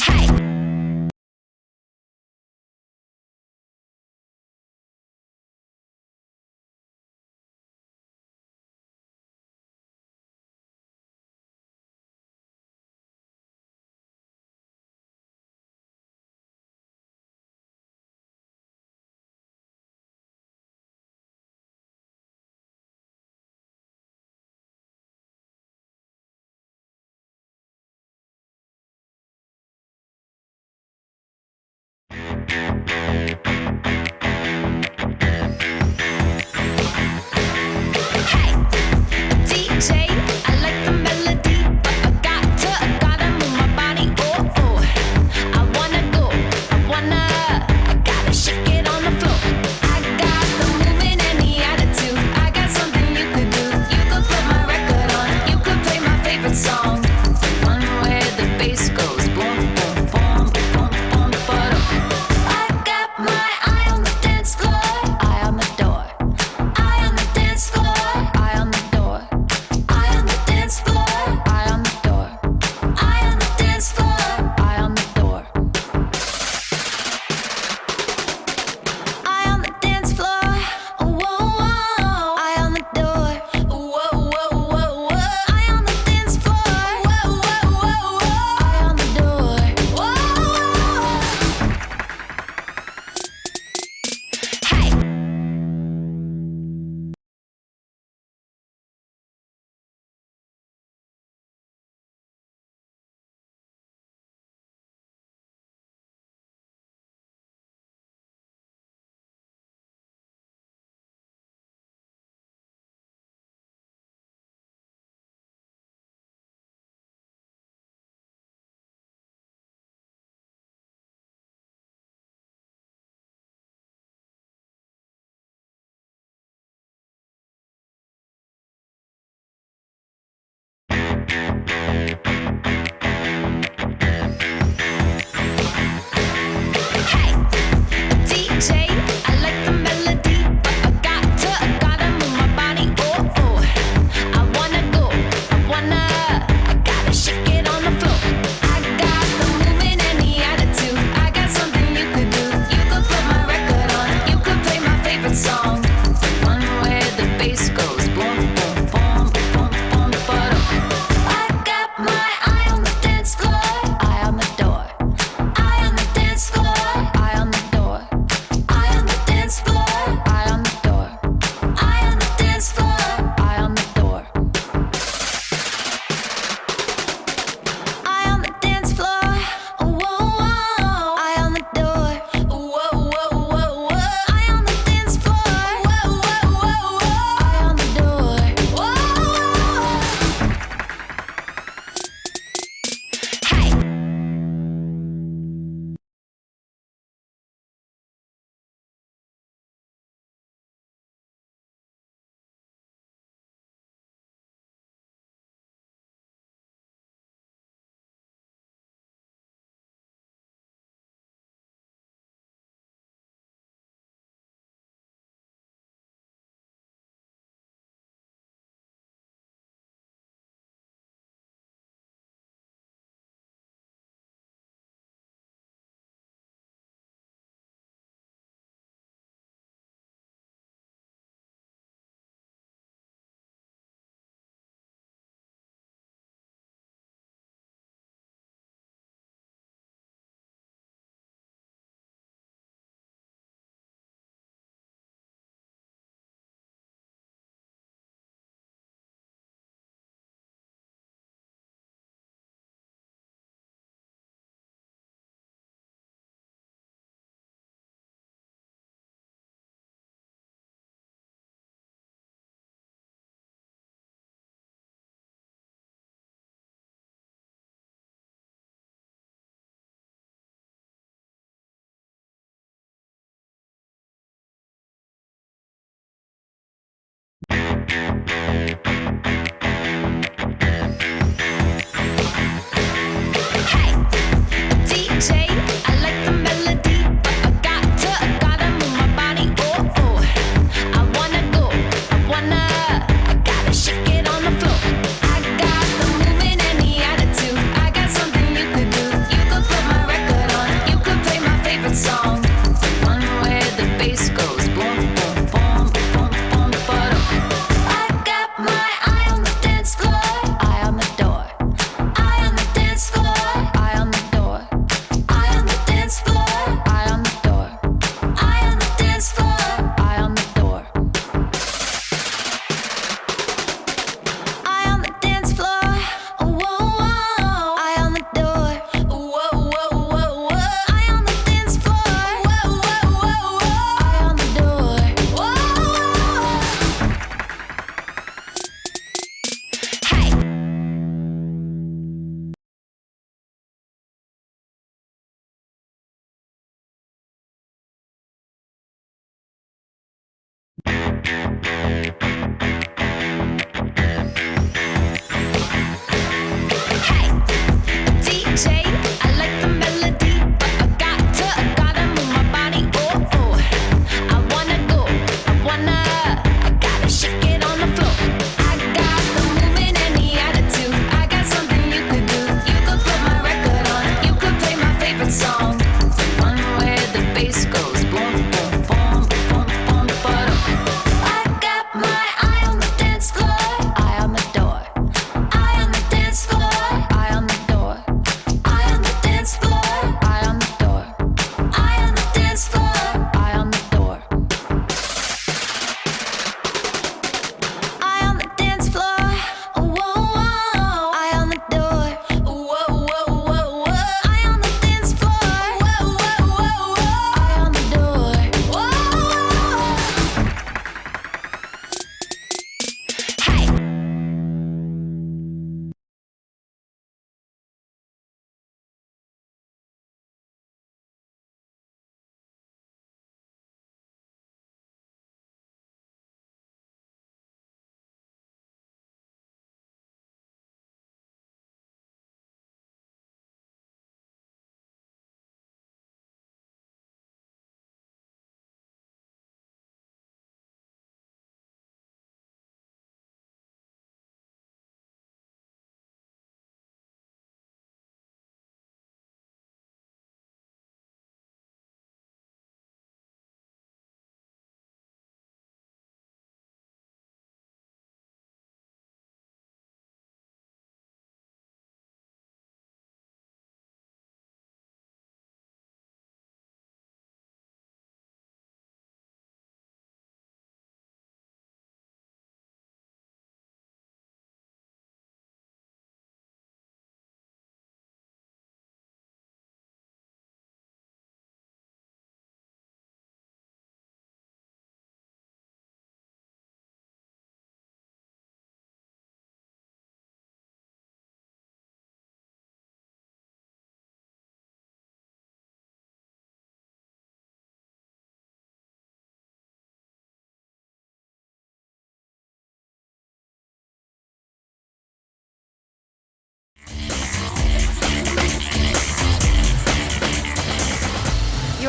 Hey.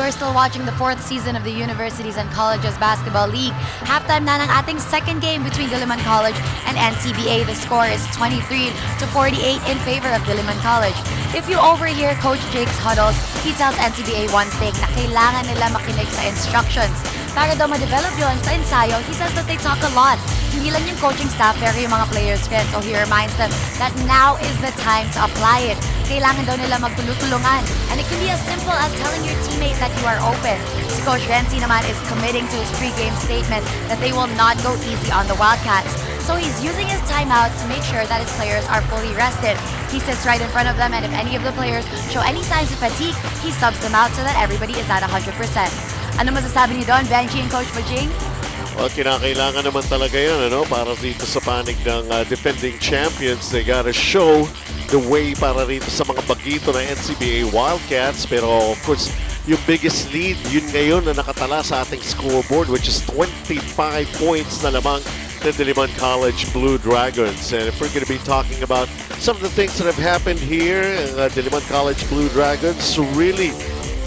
you are still watching the 4th season of the Universities and Colleges Basketball League. Halftime na ng ating second game between Diliman College and NCBA. The score is 23-48 in favor of Diliman College. If you overhear Coach Jake's huddles, he tells NCBA one thing, na kailangan nila makinig sa instructions. Para daw ma-develop yun sa ensayo, he says that they talk a lot. Hindi lang yung coaching staff, pero yung mga players rin. So he reminds them that now is the time to apply it. Kailangan daw nila magtulungan. And it can be as simple as telling your teammate that you are open. Si Coach Renzi naman is committing to his pre-game statement that they will not go easy on the Wildcats. So he's using his timeout to make sure that his players are fully rested. He sits right in front of them, and if any of the players show any signs of fatigue, he subs them out so that everybody is at 100%. Ano masasabi niyo doon, Benji and Coach Bajing? Well, kinakailangan naman talaga yan, ano? Para dito sa panig ng defending champions. They gotta show the way para rito sa mga bagito ng NCBA Wildcats. Pero, of course, yung biggest lead, yun ngayon na nakatala sa ating scoreboard, which is 25 points na lamang ng Diliman College Blue Dragons. And if we're going to be talking about some of the things that have happened here, Diliman College Blue Dragons really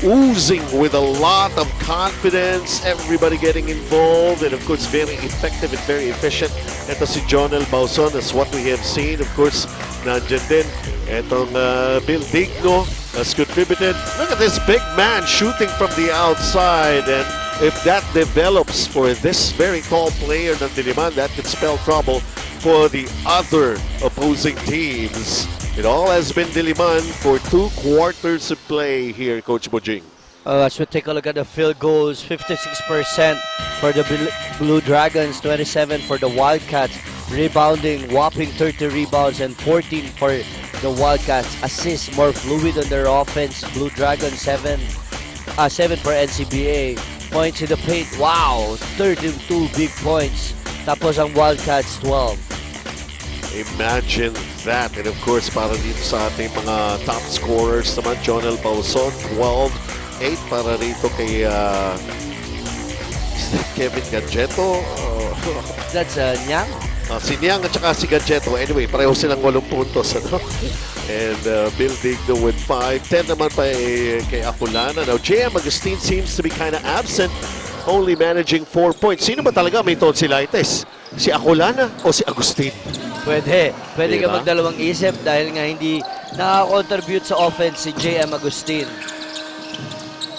oozing with a lot of confidence, everybody getting involved, and of course very effective and very efficient. Ito si Jonel Bauson, as what we have seen. Of course, nandyan din itong Bill Digno has contributed. Look at this big man shooting from the outside, and if that develops for this very tall player ng Diliman, that could spell trouble for the other opposing teams. It all has been Diliman for 2 quarters of play here, Coach Bojing. As we take a look at the field goals, 56% for the Blue Dragons, 27 for the Wildcats. Rebounding, whopping 30 rebounds and 14 for the Wildcats. Assists, more fluid on their offense. Blue Dragons, 7 for NCBA. Points in the paint, wow, 32 big points. Tapos ang Wildcats, 12. Imagine that. And of course, para dito sa ating mga top scorers naman, Jonel Bauson, 12. 8 para rito kay Kevin Gadgeto. That's Nyang. Si Niang at saka si Gadgeto. Anyway, pareho silang 8 puntos. Ano? And Bill Digno with 5. 10 naman pa kay Akulana. Now, J.M. Agustin seems to be kind of absent, only managing 4 points. Sino ba talaga may tonsillitis? Si Akulana o si Agustin? Pwede Diba? ka magdalawang isip dahil nga hindi nakaka-contribute sa offense si J.M. Agustin.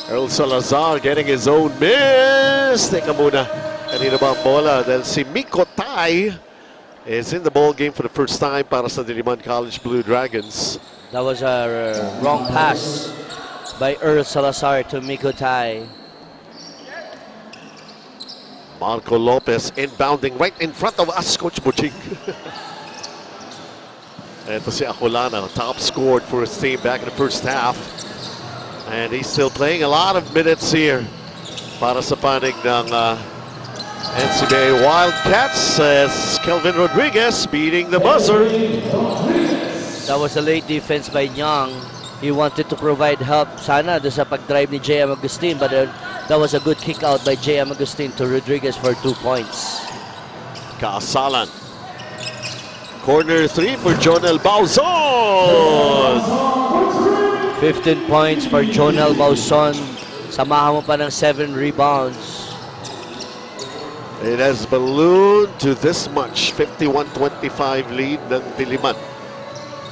Earl Salazar getting his own miss. Teka muna. Kanina ba ang bola? Dahil si Miko Tai is in the ball game for the first time para sa Diliman College Blue Dragons. That was a wrong pass by Earl Salazar to Miko Tai. Marco Lopez inbounding right in front of us, Coach Bujing. Ito si Akulana, top scored for his team back in the first half. And he's still playing a lot of minutes here para sa panig ng NCBA Wildcats as Kelvin Rodriguez beating the buzzer. That was a late defense by Nyang. He wanted to provide help sana do sa pag-drive ni J.M. Agustin, but that was a good kick out by J.M. Agustin to Rodriguez for 2 points. Kaasalan. Corner 3 for Jonel Bauzon. 15 points for Jonel Bauson. Samahan mo pa ng 7 rebounds. It has ballooned to this much. 51-25 lead ng Diliman.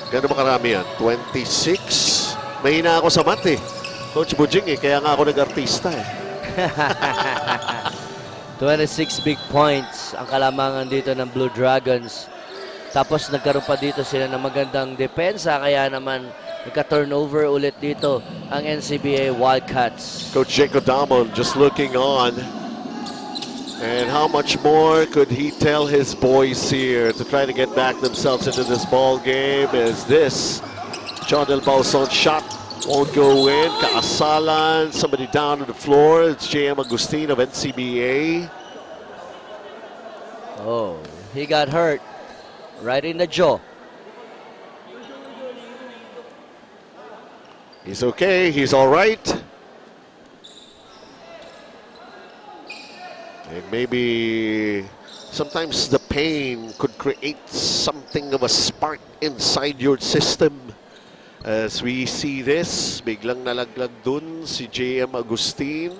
Gano'n ba karami yan? 26? Mahina ako sa math eh. Coach Bujing eh, kaya nga ako nag-artista eh. 26 big points ang kalamangan dito ng Blue Dragons. Tapos nagkaroon pa dito sila ng magandang depensa, kaya naman nagka-turnover ulit dito ang NCBA Wildcats. Coach Jacob Damon just looking on. And how much more could he tell his boys here to try to get back themselves into this ball game as this Jonel Bauson shot won't go in. Kaasalan, somebody down on the floor. It's J.M. Agustin of NCBA. Oh, he got hurt right in the jaw. He's okay, he's all right. And maybe sometimes the pain could create something of a spark inside your system. As we see this, biglang nalaglag dun si JM Agustin.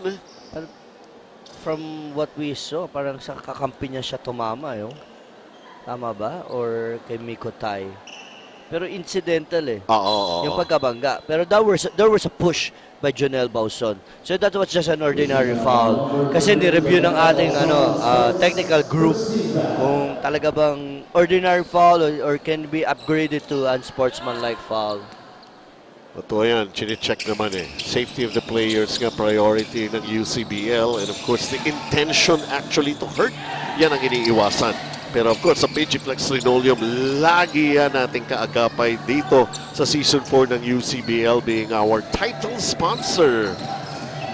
From what we saw, parang sa kakampi niya siya tumama, yung. Tama ba? Or kay Miko Tai? Pero incidental eh. Oo. Yung pagkabangga. Pero there was a push by Jonel Bauson. So that was just an ordinary foul. Kasi ni-review ng ating technical group kung talaga bang ordinary foul or can be upgraded to unsportsmanlike foul. Totoo yan, chine-check naman eh. Safety of the players nga priority ng UCBL, and of course the intention actually to hurt, yan ang iniiwasan. Pero of course sa Pagiflex Linoleum, lagi yan nating kaagapay dito sa Season 4 ng UCBL, being our title sponsor.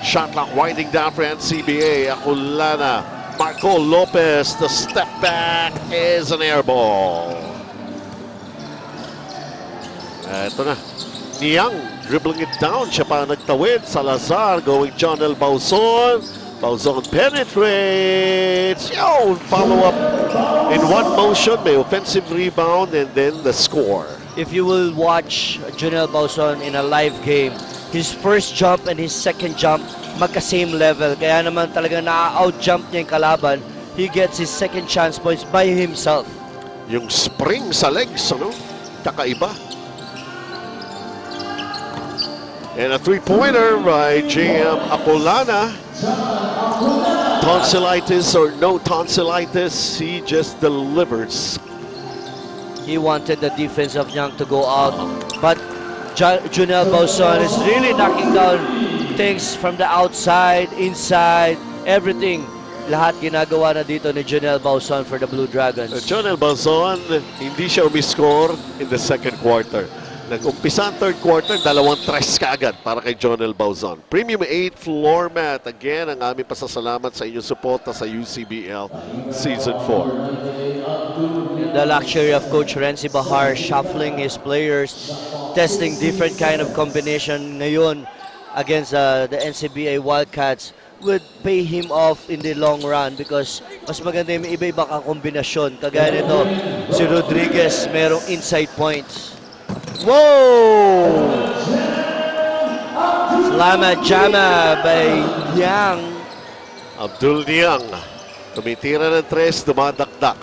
Shot clock winding down for NCBA. Akulana, Marco Lopez, the step back is an air ball. Eto na. Niang dribbling it down. Siya pa nagtawid. Salazar going John L. Bauzon. Bauzon penetrates. Yo! Follow up in one motion. May offensive rebound and then the score. If you will watch Jonel Bauzon in a live game, his first jump and his second jump magka-same level. Kaya naman talaga na-out-jump niya yung kalaban. He gets his second chance points by himself. Yung spring sa legs, ano? Kakaiba. And a three-pointer by JM Acolana. Tonsillitis or no tonsillitis, he just delivers. He wanted the defense of Young to go out, but Jonel Bauzon is really knocking down things from the outside, inside, everything. Lahat ginagawa na dito ni Jonel Bauzon for the Blue Dragons. Jonel Bauzon, hindi siya umiscore in the second quarter. Nag-umpisa ang third quarter, 2 tres kaagad para kay Jonel Bauzon. Premium 8 floor mat. Again, ang aming pasasalamat sa inyong suporta sa UCBL Season 4. The luxury of Coach Renzi Bahar shuffling his players, testing different kind of combination ngayon against the NCBA Wildcats would pay him off in the long run because mas maganda yung iba-iba kang kombinasyon. Kagaya nito, si Rodriguez merong inside points. Whoa! Slamma Jama by Yang. Abdul Niang, tumitira ng tres, dumadakdak.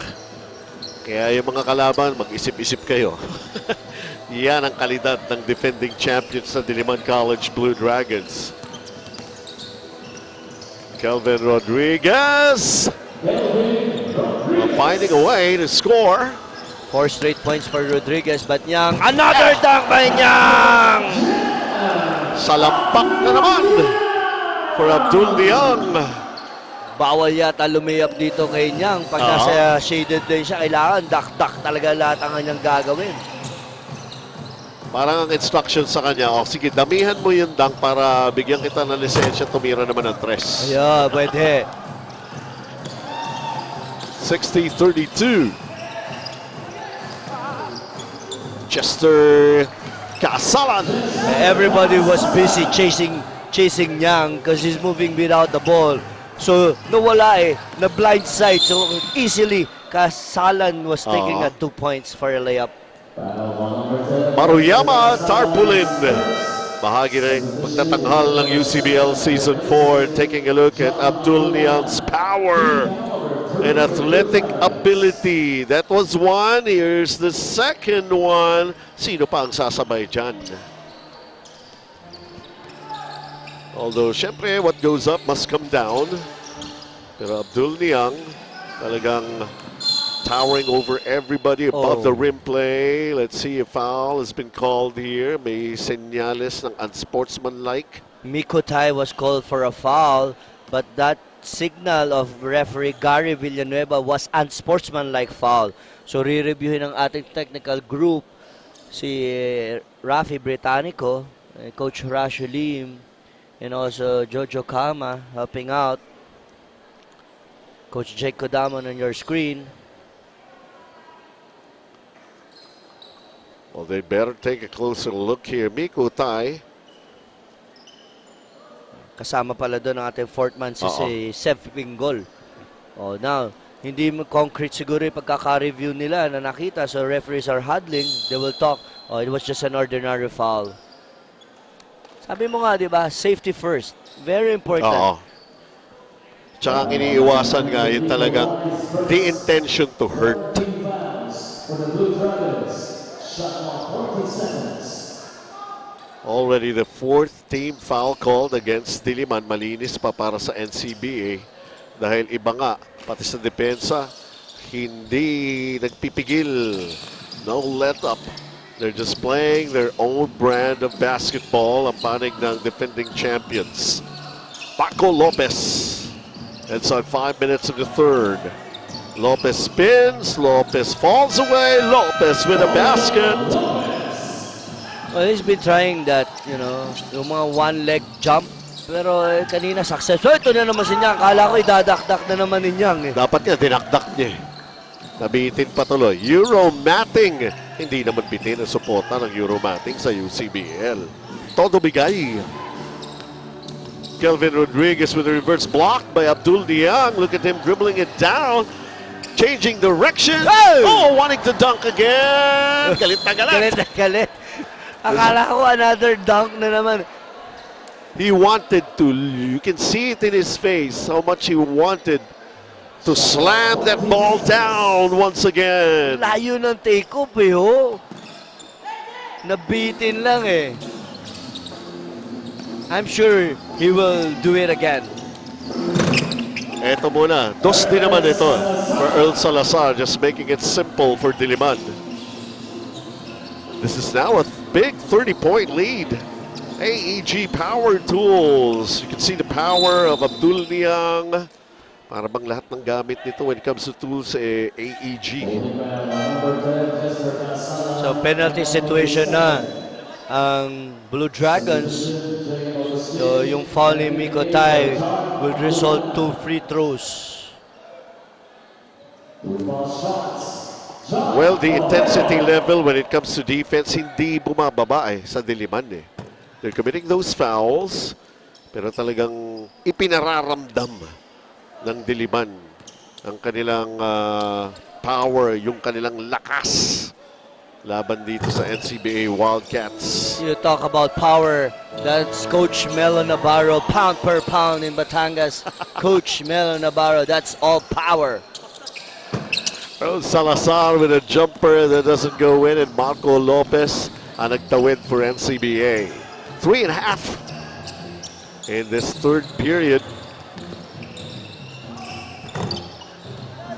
Kaya yung mga kalaban, mag-isip-isip kayo. Yan ang kalidad ng defending champions sa Diliman College Blue Dragons. Kelvin Rodriguez finding a way to score. 4 straight points for Rodriguez, but Yang, another dunk by Yang! Salampak na naman for Abdul Niang. Bawal yata lumiyap dito kay Yang. Pag nasa shaded lane siya, kailangan dak-dak talaga lahat ang kanyang gagawin. Parang ang instruction sa kanya, sige, damihan mo yung dunk para bigyan kita ng lisensya, tumira naman ng tres. Yeah, pwede. 60-32. Chester Casalan. Everybody was busy chasing Yang because he's moving without the ball. So, nawala eh. Na blindside. So, easily, Casalan was taking 2 points for a layup. Maruyama Tarpaulin. Bahagi rin pagtatanghal ng UCBL Season 4. Taking a look at Abdul Niang's power and athletic ability. That was one. Here's the second one. Sino pa ang sasabay dyan? Although, syempre, what goes up must come down. Pero Abdul Niang talagang towering over everybody above the rim play. Let's see if foul has been called here. May senyales ng unsportsmanlike. Miko Tai was called for a foul, but that signal of referee Gary Villanueva was unsportsmanlike foul. So re-reviewin ng ating technical group si Rafi Britannico, Coach Rashu Lim, and also Jojo Kama helping out. Coach Jake Kodamon on your screen. Well, they better take a closer look here. Miko Tai. Kasama pala doon ang ating fourth man si Seth Pingol. Oh, now, hindi mo concrete siguro yung pagkaka-review nila na nakita. So referees are huddling. They will talk Oh, it was just an ordinary foul. Sabi mo nga, di ba? Safety first. Very important. Oo. Tsaka ang iniiwasan nga, yun talagang the intention to hurt. For the Blue Dragons, shot clock 14 seconds. Already the fourth team foul called against Diliman. Malinis pa para sa NCBA. Dahil iba nga, pati sa depensa, hindi nagpipigil. No let up. They're just playing their own brand of basketball. Ang panig ng defending champions. Paco Lopez. It's on 5 minutes of the third. Lopez spins. Lopez falls away. Lopez with a basket. Well, he's been trying that, you know, yung mga one-leg jump. Pero kanina success. So ito na naman si Nyang. Kala ko idadakdak na naman ni Nyang. Dapat nga, dinakdak niya. Nabitin pa tuloy. Euro-matting. Hindi naman bitin ang suporta ng Euro-matting sa UCBL. Todo bigay. Kelvin Rodriguez with a reverse block by Abdul Diang. Look at him dribbling it down. Changing direction. Hey! Oh, wanting to dunk again. Galit na galit. Galit na galit. Akala ko another dunk na naman. He wanted to. You can see it in his face how much he wanted to slam that ball down once again. Layo ng take-off eh, oh. Nabitin lang eh. I'm sure he will do it again. Eto muna. Dos din naman ito for Earl Salazar, just making it simple for Diliman. This is now a big 30-point lead. AEG Power Tools. You can see the power of Abdul Niang. Para bang lahat ng gamit nito when it comes to tools, AEG. So penalty situation na ang Blue Dragons. So yung foul ni Mikotai will result to free throws. Well, the intensity level when it comes to defense, hindi bumababa sa Diliman eh. They're committing those fouls, pero talagang ipinararamdam ng Diliman ang kanilang power, yung kanilang lakas laban dito sa NCBA Wildcats. You talk about power, that's Coach Melo Navarro, pound per pound in Batangas. Coach Melo Navarro, that's all power. Earl Salazar with a jumper that doesn't go in, and Marco Lopez ang nagtawid for NCBA. 3.5 in this third period.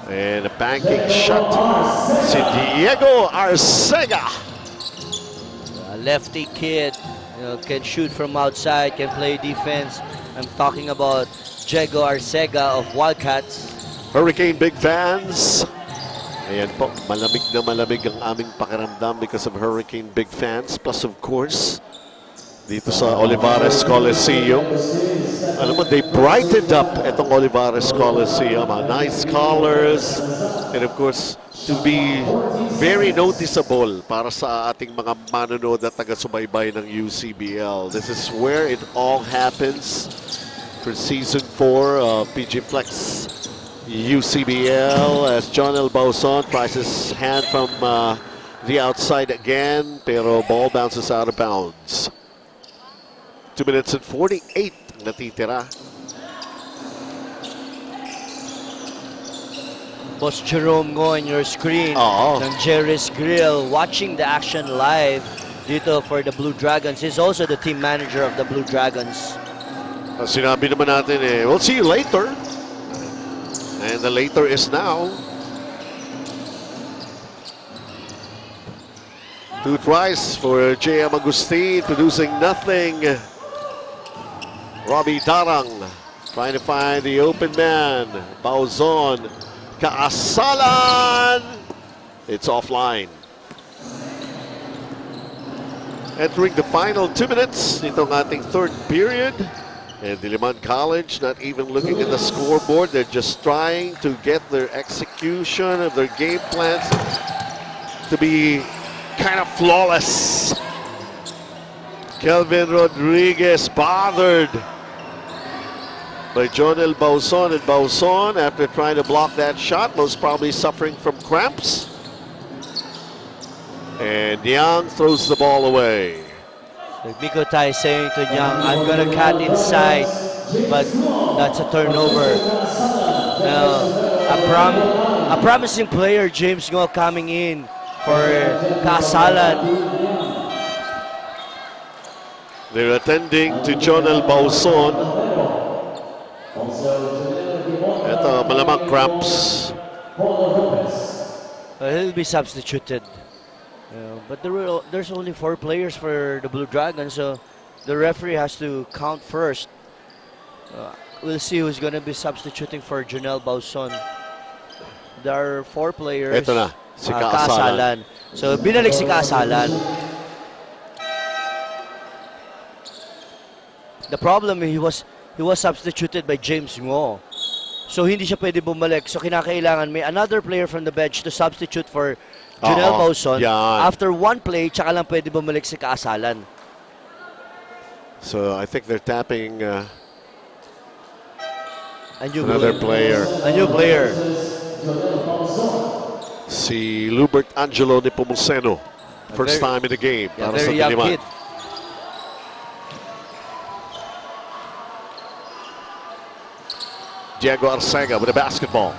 And a banking shot. Si Diego Arcega. A lefty kid, you know, can shoot from outside, can play defense. I'm talking about Diego Arcega of Wildcats. Hurricane big fans. Ayan po, malamig na malamig ang aming pakiramdam because of Hurricane big fans. Plus of course, dito sa Olivares Coliseum. Alam mo, they brightened up itong Olivares Coliseum. Nice colors. And of course, to be very noticeable para sa ating mga manonood at taga-subaybay ng UCBL. This is where it all happens for Season 4 of PG Flex UCBL as John L. Bauson tries his hand from the outside again, pero ball bounces out of bounds. 2 minutes and 48 natitira. Boss Jerome Ngo on your screen ng Jerry's Grill, watching the action live dito for the Blue Dragons. He's also the team manager of the Blue Dragons. Sinabi naman natin we'll see you later. And the later is now. 2 tries for J.M. Agustin, producing nothing. Robbie Darang trying to find the open man. Bauzon. Kaasalan. It's offline. Entering the final 2 minutes itong ating third period. And Diliman College not even looking at the scoreboard. They're just trying to get their execution of their game plans to be kind of flawless. Kelvin Rodriguez bothered by Jonel Bauson, and Bauson, after trying to block that shot, most probably suffering from cramps. And Yang throws the ball away. Like Miko Tai saying to Nyang, I'm gonna cut inside, but that's a turnover. Now, a promising player, James Ngo, coming in for Kasalan. They're attending to Jonel Bauson. Ito, malamang cramps. He'll be substituted. But there's only 4 players for the Blue Dragons, so the referee has to count first. We'll see who's going to be substituting for Jonel Bauson. There are 4 players. Ito na, si Kasalan. So, binalik si Kasalan. The problem, he was substituted by James Ngo. So, hindi siya pwede bumalik. So, kinakailangan may another player from the bench to substitute for Jonel Bauson. Yan. After 1 play, tsaka lang pwede bumalik si Kasalan. So I think they're tapping A new another player. A new player. Si Lubert Angelo Nepomuceno. First time in the game. Yeah, Para sa very young Diliman. kid. Diego Arcega with a basketball.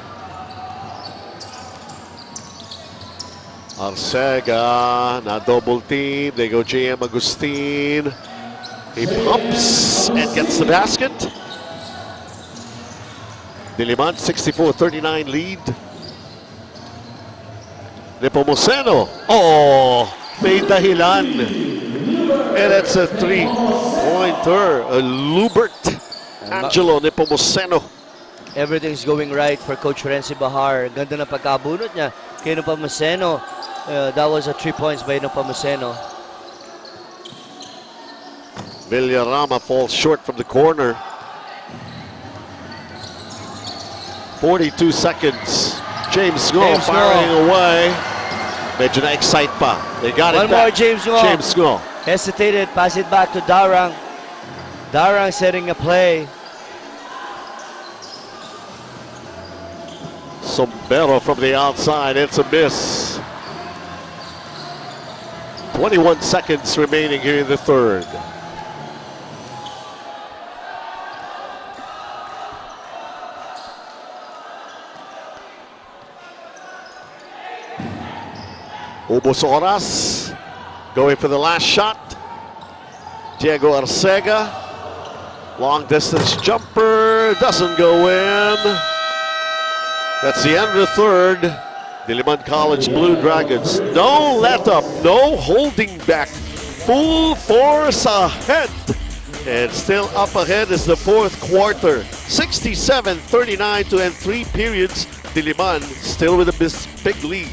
Arcega, na double team. They go JM Agustin. He pumps and gets the basket. Diliman 64-39 lead. Nepomuceno. Oh, may dahilan. And it's a 3-pointer. Lubert Angelo Nepomuceno. Everything's going right for Coach Renzi Bahar. Ganda na pagkabunot niya kay Nepomuceno. That was a 3 points by Nepomuceno. Villarama falls short from the corner. 42 seconds. James Ngo firing away. Medyo na-excite pa. They got One it back. more, James Ngo. James Ngo. Hesitated, pass it back to Darang. Darang setting a play. Sombero from the outside. It's a miss. 21 seconds remaining here in the third. Ubos oras. Going for the last shot. Diego Arcega. Long distance jumper. Doesn't go in. That's the end of the third. Diliman College Blue Dragons. No let up. No holding back. Full force ahead. And still up ahead is the fourth quarter. 67-39 to end 3 periods. Diliman still with a big lead.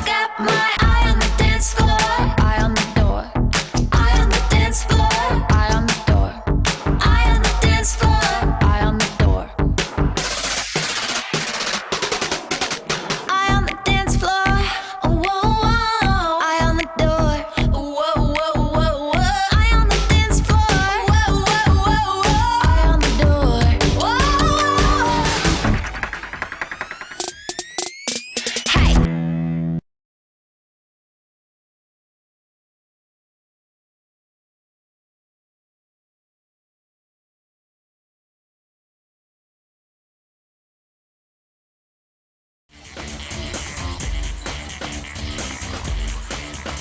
Got my eye on the dance floor, eye on the door. Eye on the dance floor, eye on the door. Eye on the dance floor, eye on the door. Eye on the dance floor, oh, whoa, whoa. Eye on the door, oh, whoa, whoa, whoa, whoa. Eye on the dance floor, whoa, whoa, whoa, whoa. Eye on the door, whoa. Hey.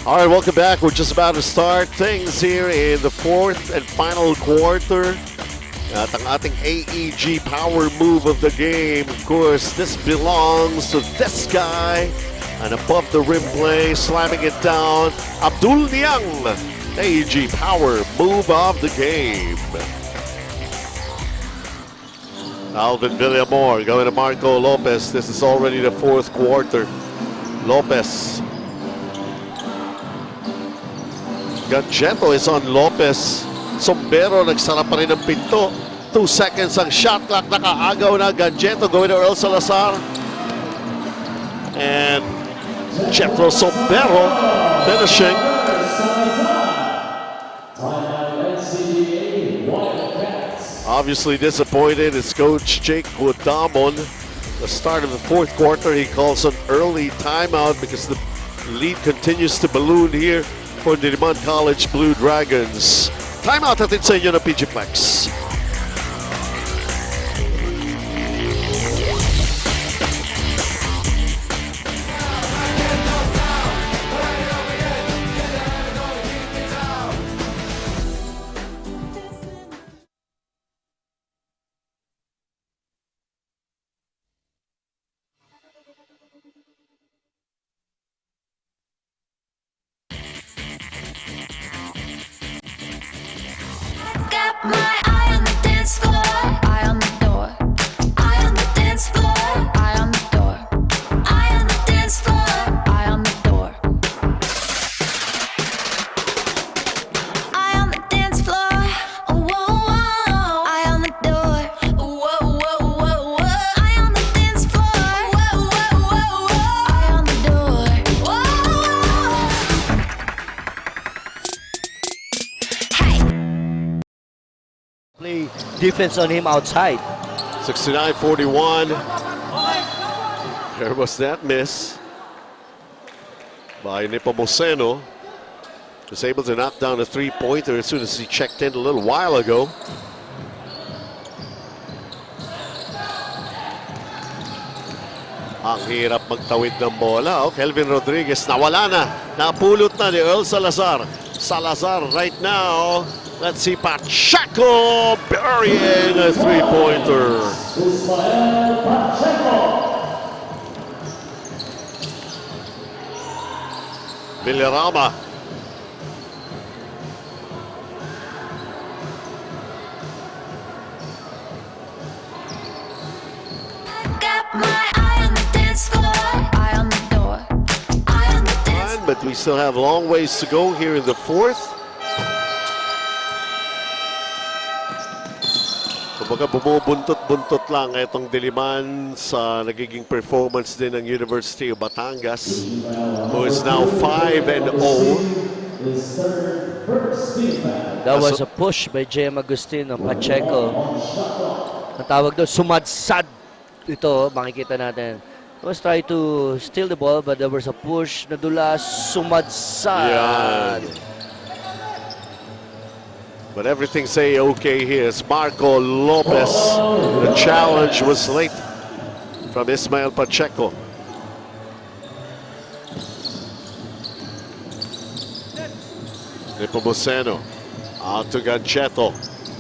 All right, welcome back. We're just about to start things here in the fourth and final quarter. At ang ating AEG power move of the game. Of course, this belongs to this guy. An above the rim play, slamming it down. Abdul Niang, AEG power move of the game. Alvin Villamor going to Marco Lopez. This is already the fourth quarter. Lopez. Gancheto is on Lopez. Sombero nagsara pa rin ng pinto. 2 seconds ang shot clock. Nakaagaw na. Gancheto going to Earl Salazar. And Jethro Sombero finishing. Obviously disappointed is Coach Jake Guadamon. The start of the fourth quarter, he calls an early timeout because the lead continues to balloon here for Diliman College Blue Dragons. Timeout atin sa inyo ng PG Flex. Got my eye on the dance floor, eye on the door. Eye on the dance floor, eye on the door. Eye on the dance floor, eye on the door. Eye on the dance floor, whoa, whoa. Eye on the door, whoa, whoa, whoa, whoa. Eye on the dance floor, whoa, whoa, whoa, whoa. Eye on the door, whoa. Hey. Play defense on him outside. 69-41. There was that miss by Nepomuceno. Was able to knock down a three-pointer as soon as he checked in a little while ago. Ang hirap magtawid ng bola. Oh, Kelvin Rodriguez nawala na. Napulot na ni Earl Salazar. Salazar right now. Let's see Pacheco burying a three-pointer. Villarama. Got my eye on the dance floor, eye on the door. Eye on the dance But we still have long ways to go here in the fourth. Kumbaga bumubuntot-buntot lang itong Diliman sa nagiging performance din ng University of Batangas, who is now 5-0. That was a push by J.M. Agustin ng Pacheco. Ang tawag doon, sumadsad. Ito, makikita natin. He was trying to steal the ball, but there was a push, nadulas, sumadsad. Yan. But everything say okay here. It's Marco Lopez. The challenge was late from Ismael Pacheco. Nepomuceno out to Gancheto.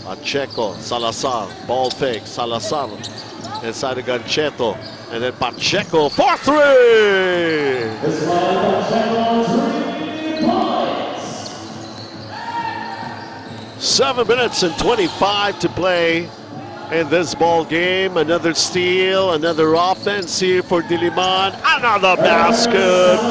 Pacheco, Salazar, ball fake, Salazar inside of Gancheto, and then Pacheco for three. 7 minutes and 25 to play in this ball game. Another steal, another offense here for Diliman. Another basket.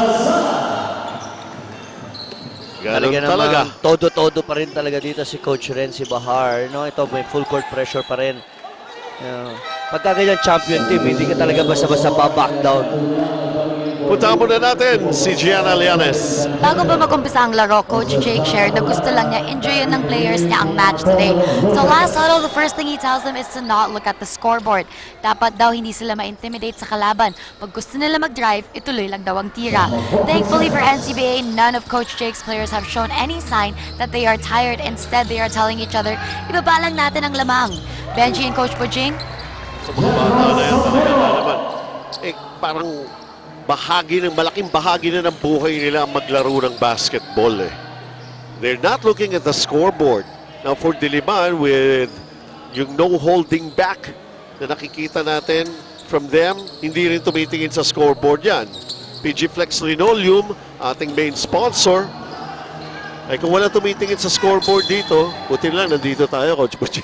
Ganun Talaga talaga. naman, todo-todo pa rin talaga dito si Coach Renzi Bahar. No, ito may full court pressure pa rin. Pagka ganyan champion team, hindi ka talaga basta-basta back down. Punta muna natin si Gianna Llanes. Bago ba mag-umpisa ang laro, Coach Jake shared na gusto lang niya enjoyin ng players niya ang match today. So last huddle, the first thing he tells them is to not look at the scoreboard. Dapat daw hindi sila ma-intimidate sa kalaban. Pag gusto nila mag-drive, ituloy lang daw ang tira. Thankfully for NCBA, none of Coach Jake's players have shown any sign that they are tired. Instead, they are telling each other, ibaba lang natin ang lamang. Benji and Coach Bojing? Sa mga bata na yan talaga naman. Parang malaking bahagi na ng buhay nila ang maglaro ng basketball eh. They're not looking at the scoreboard. Now for Diliman, with yung no holding back na nakikita natin from them, hindi rin tumitingin sa scoreboard yan. PG Flex Linoleum, ating main sponsor. Ay kung wala tumitingin sa scoreboard dito, buti lang nandito tayo, Coach Butching.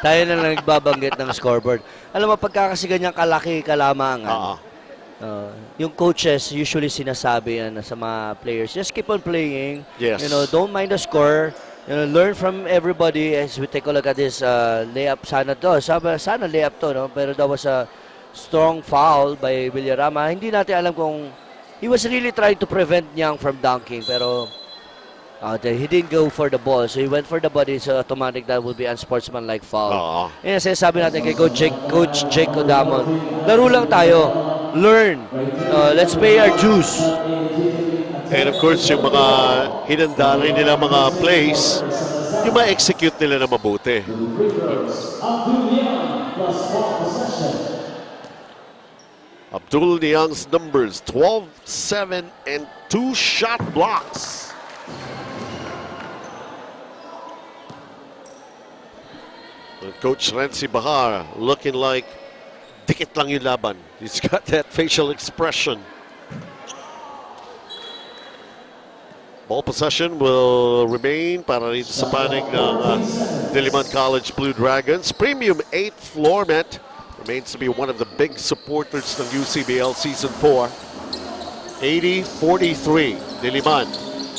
Tayo na lang nagbabanggit ng scoreboard. Alam mo, pagka kasi ganyan kalaki kalamangan, yung coaches usually sinasabi yan sa mga players, just keep on playing. Yes. You know, don't mind the score. You know, learn from everybody as we take a look at this layup. Sana layup to, no? Pero that was a strong foul by Villarama. Hindi natin alam kung he was really trying to prevent Nyang from dunking, pero He didn't go for the ball, so he went for the body, so automatic that will be unsportsmanlike foul. Oo. Yan ang sinasabi natin kay Coach Jake Odamon. Laro lang tayo. Learn. Let's pay our dues. And of course, yung mga hinanda rin nila mga plays, yung ma-execute nila na mabuti. Abdul Niang's numbers, 12, 7, and 2 shot blocks. And Coach Renzi Bahar looking like dikit lang yung laban. He's got that facial expression. Ball possession will remain para rin sa panig ng Diliman College Blue Dragons. Premium 8 floor mat remains to be one of the big supporters ng UCBL Season 4. 80-43, Diliman.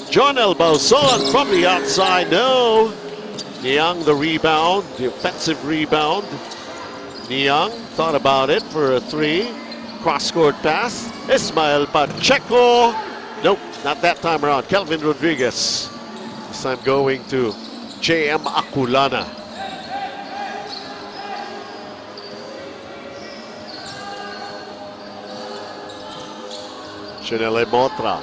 John Elbauson from the outside, no. Niang the rebound, the offensive rebound. Niang thought about it for a 3. Cross-court pass. Ismael Pacheco. Nope, not that time around. Kelvin Rodriguez. This time going to J.M. Aculana. Chanel Motra.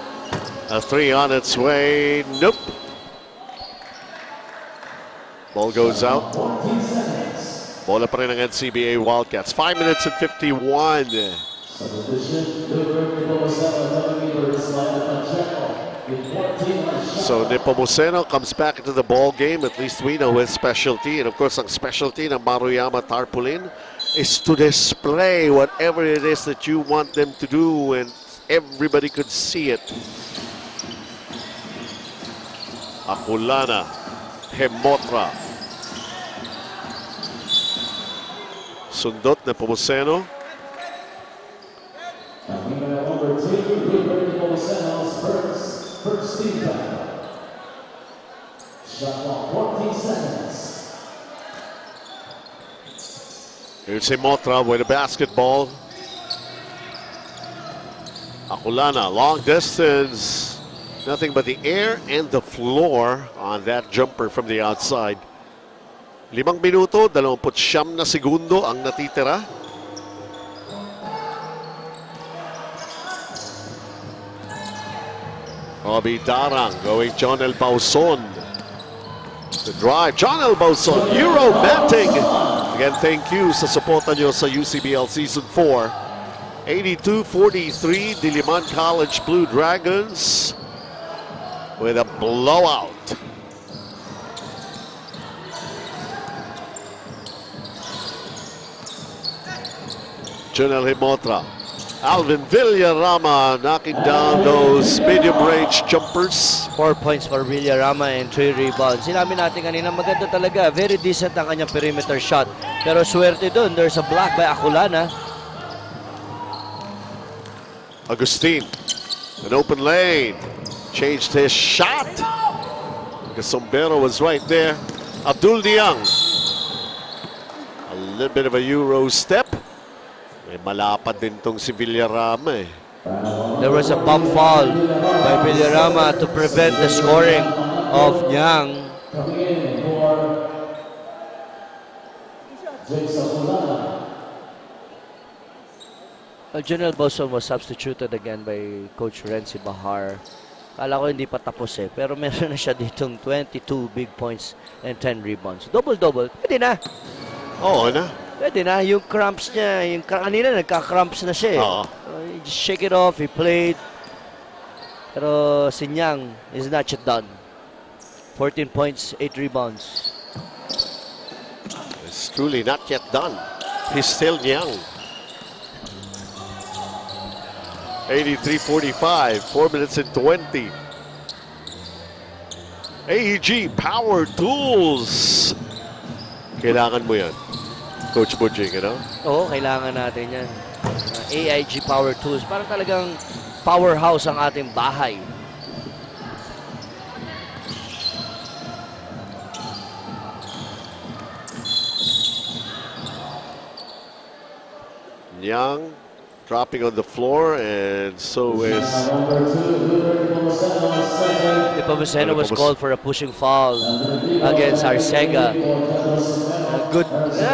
A 3 on its way. Nope. Ball goes out. Bola pa rin ng NCBA Wildcats. 5 minutes and 51. So Nepomuceno comes back into the ball game. At least we know his specialty. And of course, ang specialty ng Maruyama Tarpaulin is to display whatever it is that you want them to do, and everybody could see it. Aculana, Hemotra. Sundot na Nepomuceno. Here's Hemotra with a basketball. Aculana, long distance. Nothing but the air and the floor on that jumper from the outside. 5 minuto, 29 na segundo ang natitira. Obi Darang going John Elbauson. The drive, John Elbauson, Euro batting. Again, thank you sa suporta nyo sa UCBL Season 4. 82-43, Diliman College Blue Dragons with a blowout. Junel Himotra. Alvin Villarama knocking down those medium-range jumpers. 4 points for Villarama and 3 rebounds. Sinabi natin kanina, maganda talaga. Very decent ang kanyang perimeter shot. Pero swerte doon. There's a block by Aculana. Agustin, an open lane. Changed his shot. Because Sombero was right there. Abdul Niang. A little bit of a Euro step. May malapad din tong si Villarama eh. There was a bump foul by Villarama to prevent the scoring of Yang. Junel Boson was substituted again by Coach Renzi Bahar. Kala ko hindi pa tapos eh. Pero meron na siya ditong 22 big points and 10 rebounds. Double-double. Pwede na. Oo na. Pwede na. Yung cramps niya, yung kanina nagka-cramps na siya eh. Oo. He just shake it off, he played. Pero si Nyang is not yet done. 14 points, 8 rebounds. It's truly not yet done. He's still young. 83-45, 4 minutes and 20. AEG Power Tools. Kailangan mo yan, Coach Bujing, ano? Oo, kailangan natin yan. AIG Power Tools. Parang talagang powerhouse ang ating bahay. Yang dropping on the floor, and so is Nepomuceno was called for a pushing foul against Arcega. Good.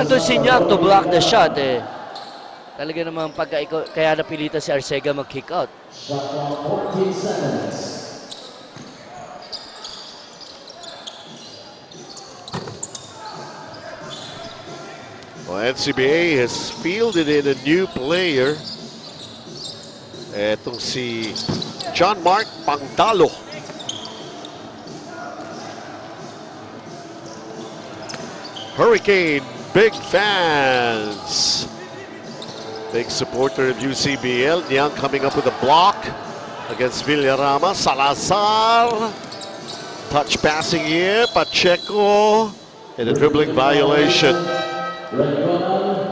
Doon si Nyak to block the shot eh. Talaga naman kaya napilitan si Arcega mag-kick out. Well, NCBA has fielded in a new player. Etong si John Mark Pangdalo. Hurricane, big fans. Big supporter of UCBL. Niang coming up with a block against Villarama. Salazar. Touch passing here. Pacheco. And a dribbling violation.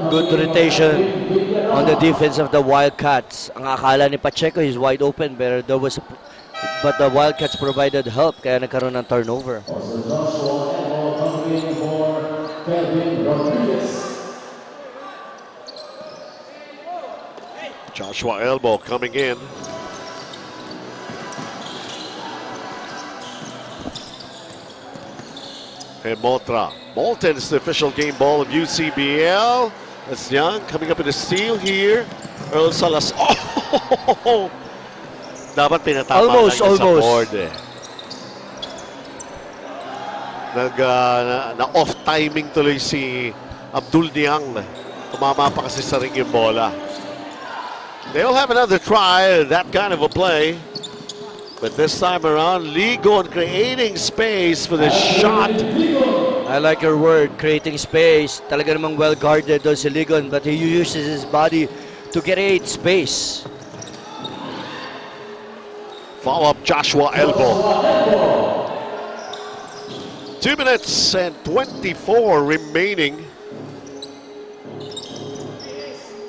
Good rotation on the defense of the Wildcats. Ang akala ni Pacheco is wide open, but the Wildcats provided help kaya nagkaroon ng turnover. Joshua Elbow coming in. And Motra. Bolton is the official game ball of UCBL. That's Young coming up in a steal here. Earl Salas. Oh! Dapat pinatama Almost. sa board eh. Na-off timing tuloy si Abdul Niang. Tumama pa kasi sa ring yung bola. They'll have another try, that kind of a play. But this time around, Ligon creating space for the shot. I like your word, creating space. Talaga namang well guarded doon si Ligon, but he uses his body to create space. Follow up Joshua Elbow. 2 minutes and 24 remaining.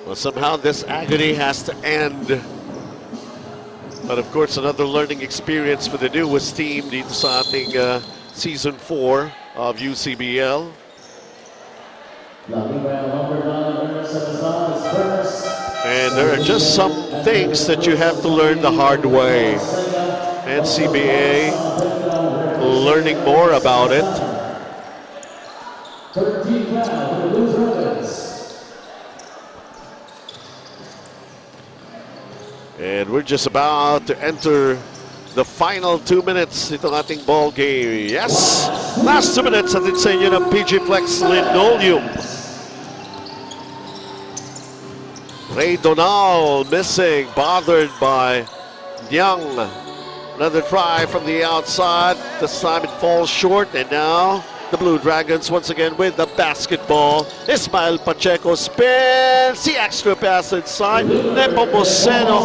Well, somehow this agony has to end. But of course, another learning experience for the newest team dito sa ating Season 4 of UCBL. And there are just some things that you have to learn the hard way. NCBA learning more about it. And we're just about to enter the final 2 minutes itong ating ball game. Yes! Last 2 minutes atin sa inyo ng PG Flex Linoleum. Ray Donal missing, bothered by Young. Another try from the outside. This time it falls short, and now the Blue Dragons once again with the basketball. Ismael Pacheco spins the extra pass inside. Nepomuceno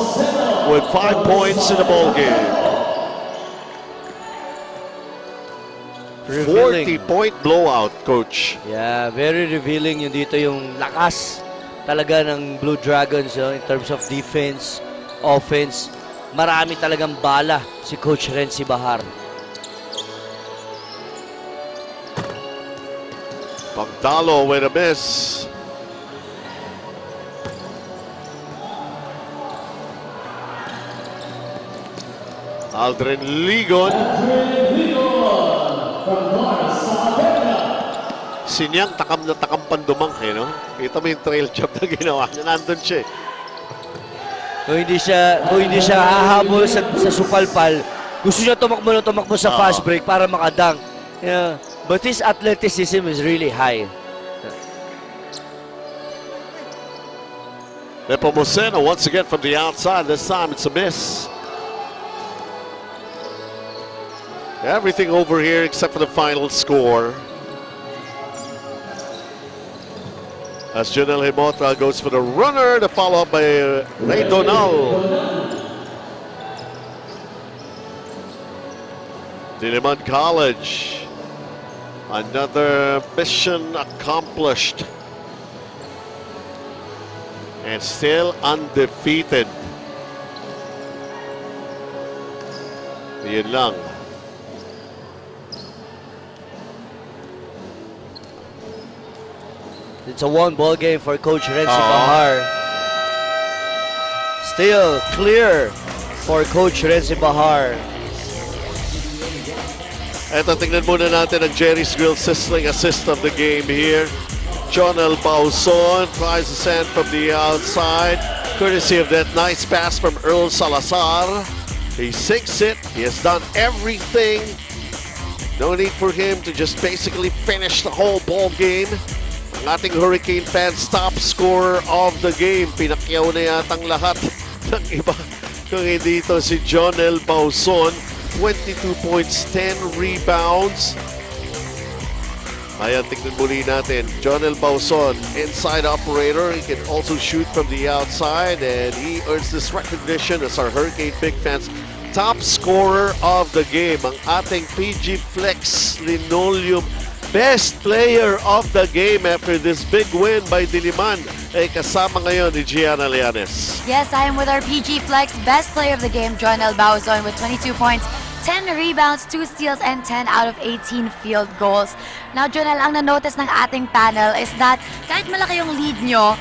with 5 points in the ball game. 40-point blowout, Coach. Yeah, very revealing yun dito yung lakas talaga ng Blue Dragons in terms of defense, offense. Marami talagang bala si Coach Renzi Bahar. Pagdalo with a miss. Aldrin Ligon. Sinyang takam na takam pandumang eh, no? Kita mo yung trail job na ginawa niya. Nandun siya eh. Kung hindi siya hahabol sa supalpal, gusto niya tumakbo sa fast break para makadang. Yeah. But his athleticism is really high. Nepomuceno once again from the outside. This time it's a miss. Everything over here except for the final score. As Janelle Himotra goes for the runner, the follow-up by Ray Donal. DILIMAN College. Another mission accomplished. And still undefeated. Yun lang. It's a one ball game for Coach Renzi Bahar. Still clear for Coach Renzi Bahar. Eto, tingnan muna natin ang Jerry's Grill sizzling assist of the game here. Jonel Bauson tries to send from the outside, courtesy of that nice pass from Earl Salazar. He sinks it. He has done everything. No need for him to just basically finish the whole ball game. Ang ating Hurricane fans top scorer of the game. Pinakyaw na yatang lahat ng iba. Kung hindi ito si Jonel Bauson. 22 points, 10 rebounds. Ayan, tingnan muli natin. Jonel Bauson, inside operator. He can also shoot from the outside, and he earns this recognition as our Hurricane Big fans top scorer of the game. Ang ating PG Flex Linoleum best player of the game after this big win by Diliman ay kasama ngayon ni Gianna Lianes. Yes, I am with our PG Flex best player of the game, Jonel Bauson, with 22 points, 10 rebounds, 2 steals, and 10 out of 18 field goals. Now, Jonel, ang na-notice ng ating panel is that kahit malaki yung lead nyo,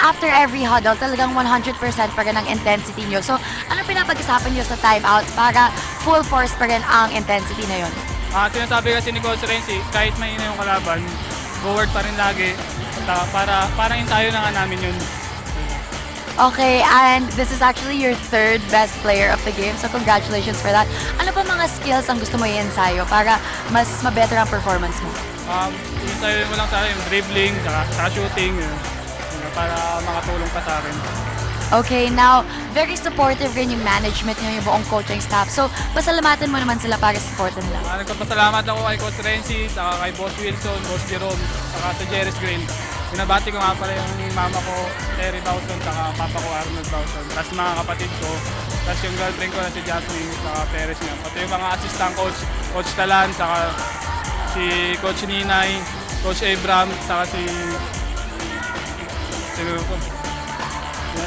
after every huddle, talagang 100% pa rin ang intensity nyo. So, ano pinapag-isapan nyo sa timeouts para full force pa rin ang intensity na yun? Sinasabi kasi ni Coach Renzi, kahit mahina yung kalaban, forward pa rin lagi. Parang ensayo na nga namin yun. Okay, and this is actually your third best player of the game, so congratulations for that. Ano pa mga skills ang gusto mo i-ensayo para mas ma-better ang performance mo? Ensayo mo lang sa yung dribbling, saka shooting, para makatulong pa sa akin. Okay, now, very supportive rin yung management nyo, yung buong coaching staff. So, pasalamatan mo naman sila para supportan nila. Nagpapasalamat ako kay Coach Renzi, saka kay Boss Wilson, Boss Jerome, saka sa Jerry's Green. Binabati ko nga pala yung mama ko, Terry Bauson, saka papa ko, Arnold Bauson. Tapos mga kapatid ko, tapos yung girlfriend ko na si Jasmine, saka Perez nga. Pati yung mga assistant coach, Coach Talan, saka si Coach Ninay, Coach Abram, saka si...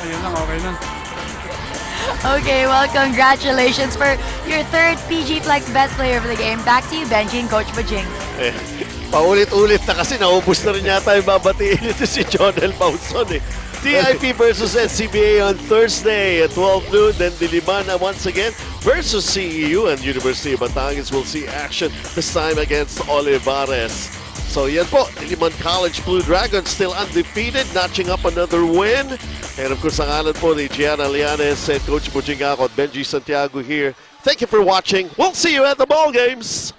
Yun lang, okay na. Okay, well, congratulations for your third PG Flex best player of the game. Back to you, Benji and Coach Bajing. Paulit-ulit na kasi naubos na rin yata yung babatiin ito si Jonel Bauson eh. TIP versus NCBA on Thursday at 12 noon. Then Diliman once again versus CEU, and University of Batangas will see action this time against Olivares. So yan po, Diliman College Blue Dragons still undefeated, notching up another win. And of course, ang alan po ni Gianna Lianes and Coach Bujingako at Benji Santiago here. Thank you for watching. We'll see you at the ball games.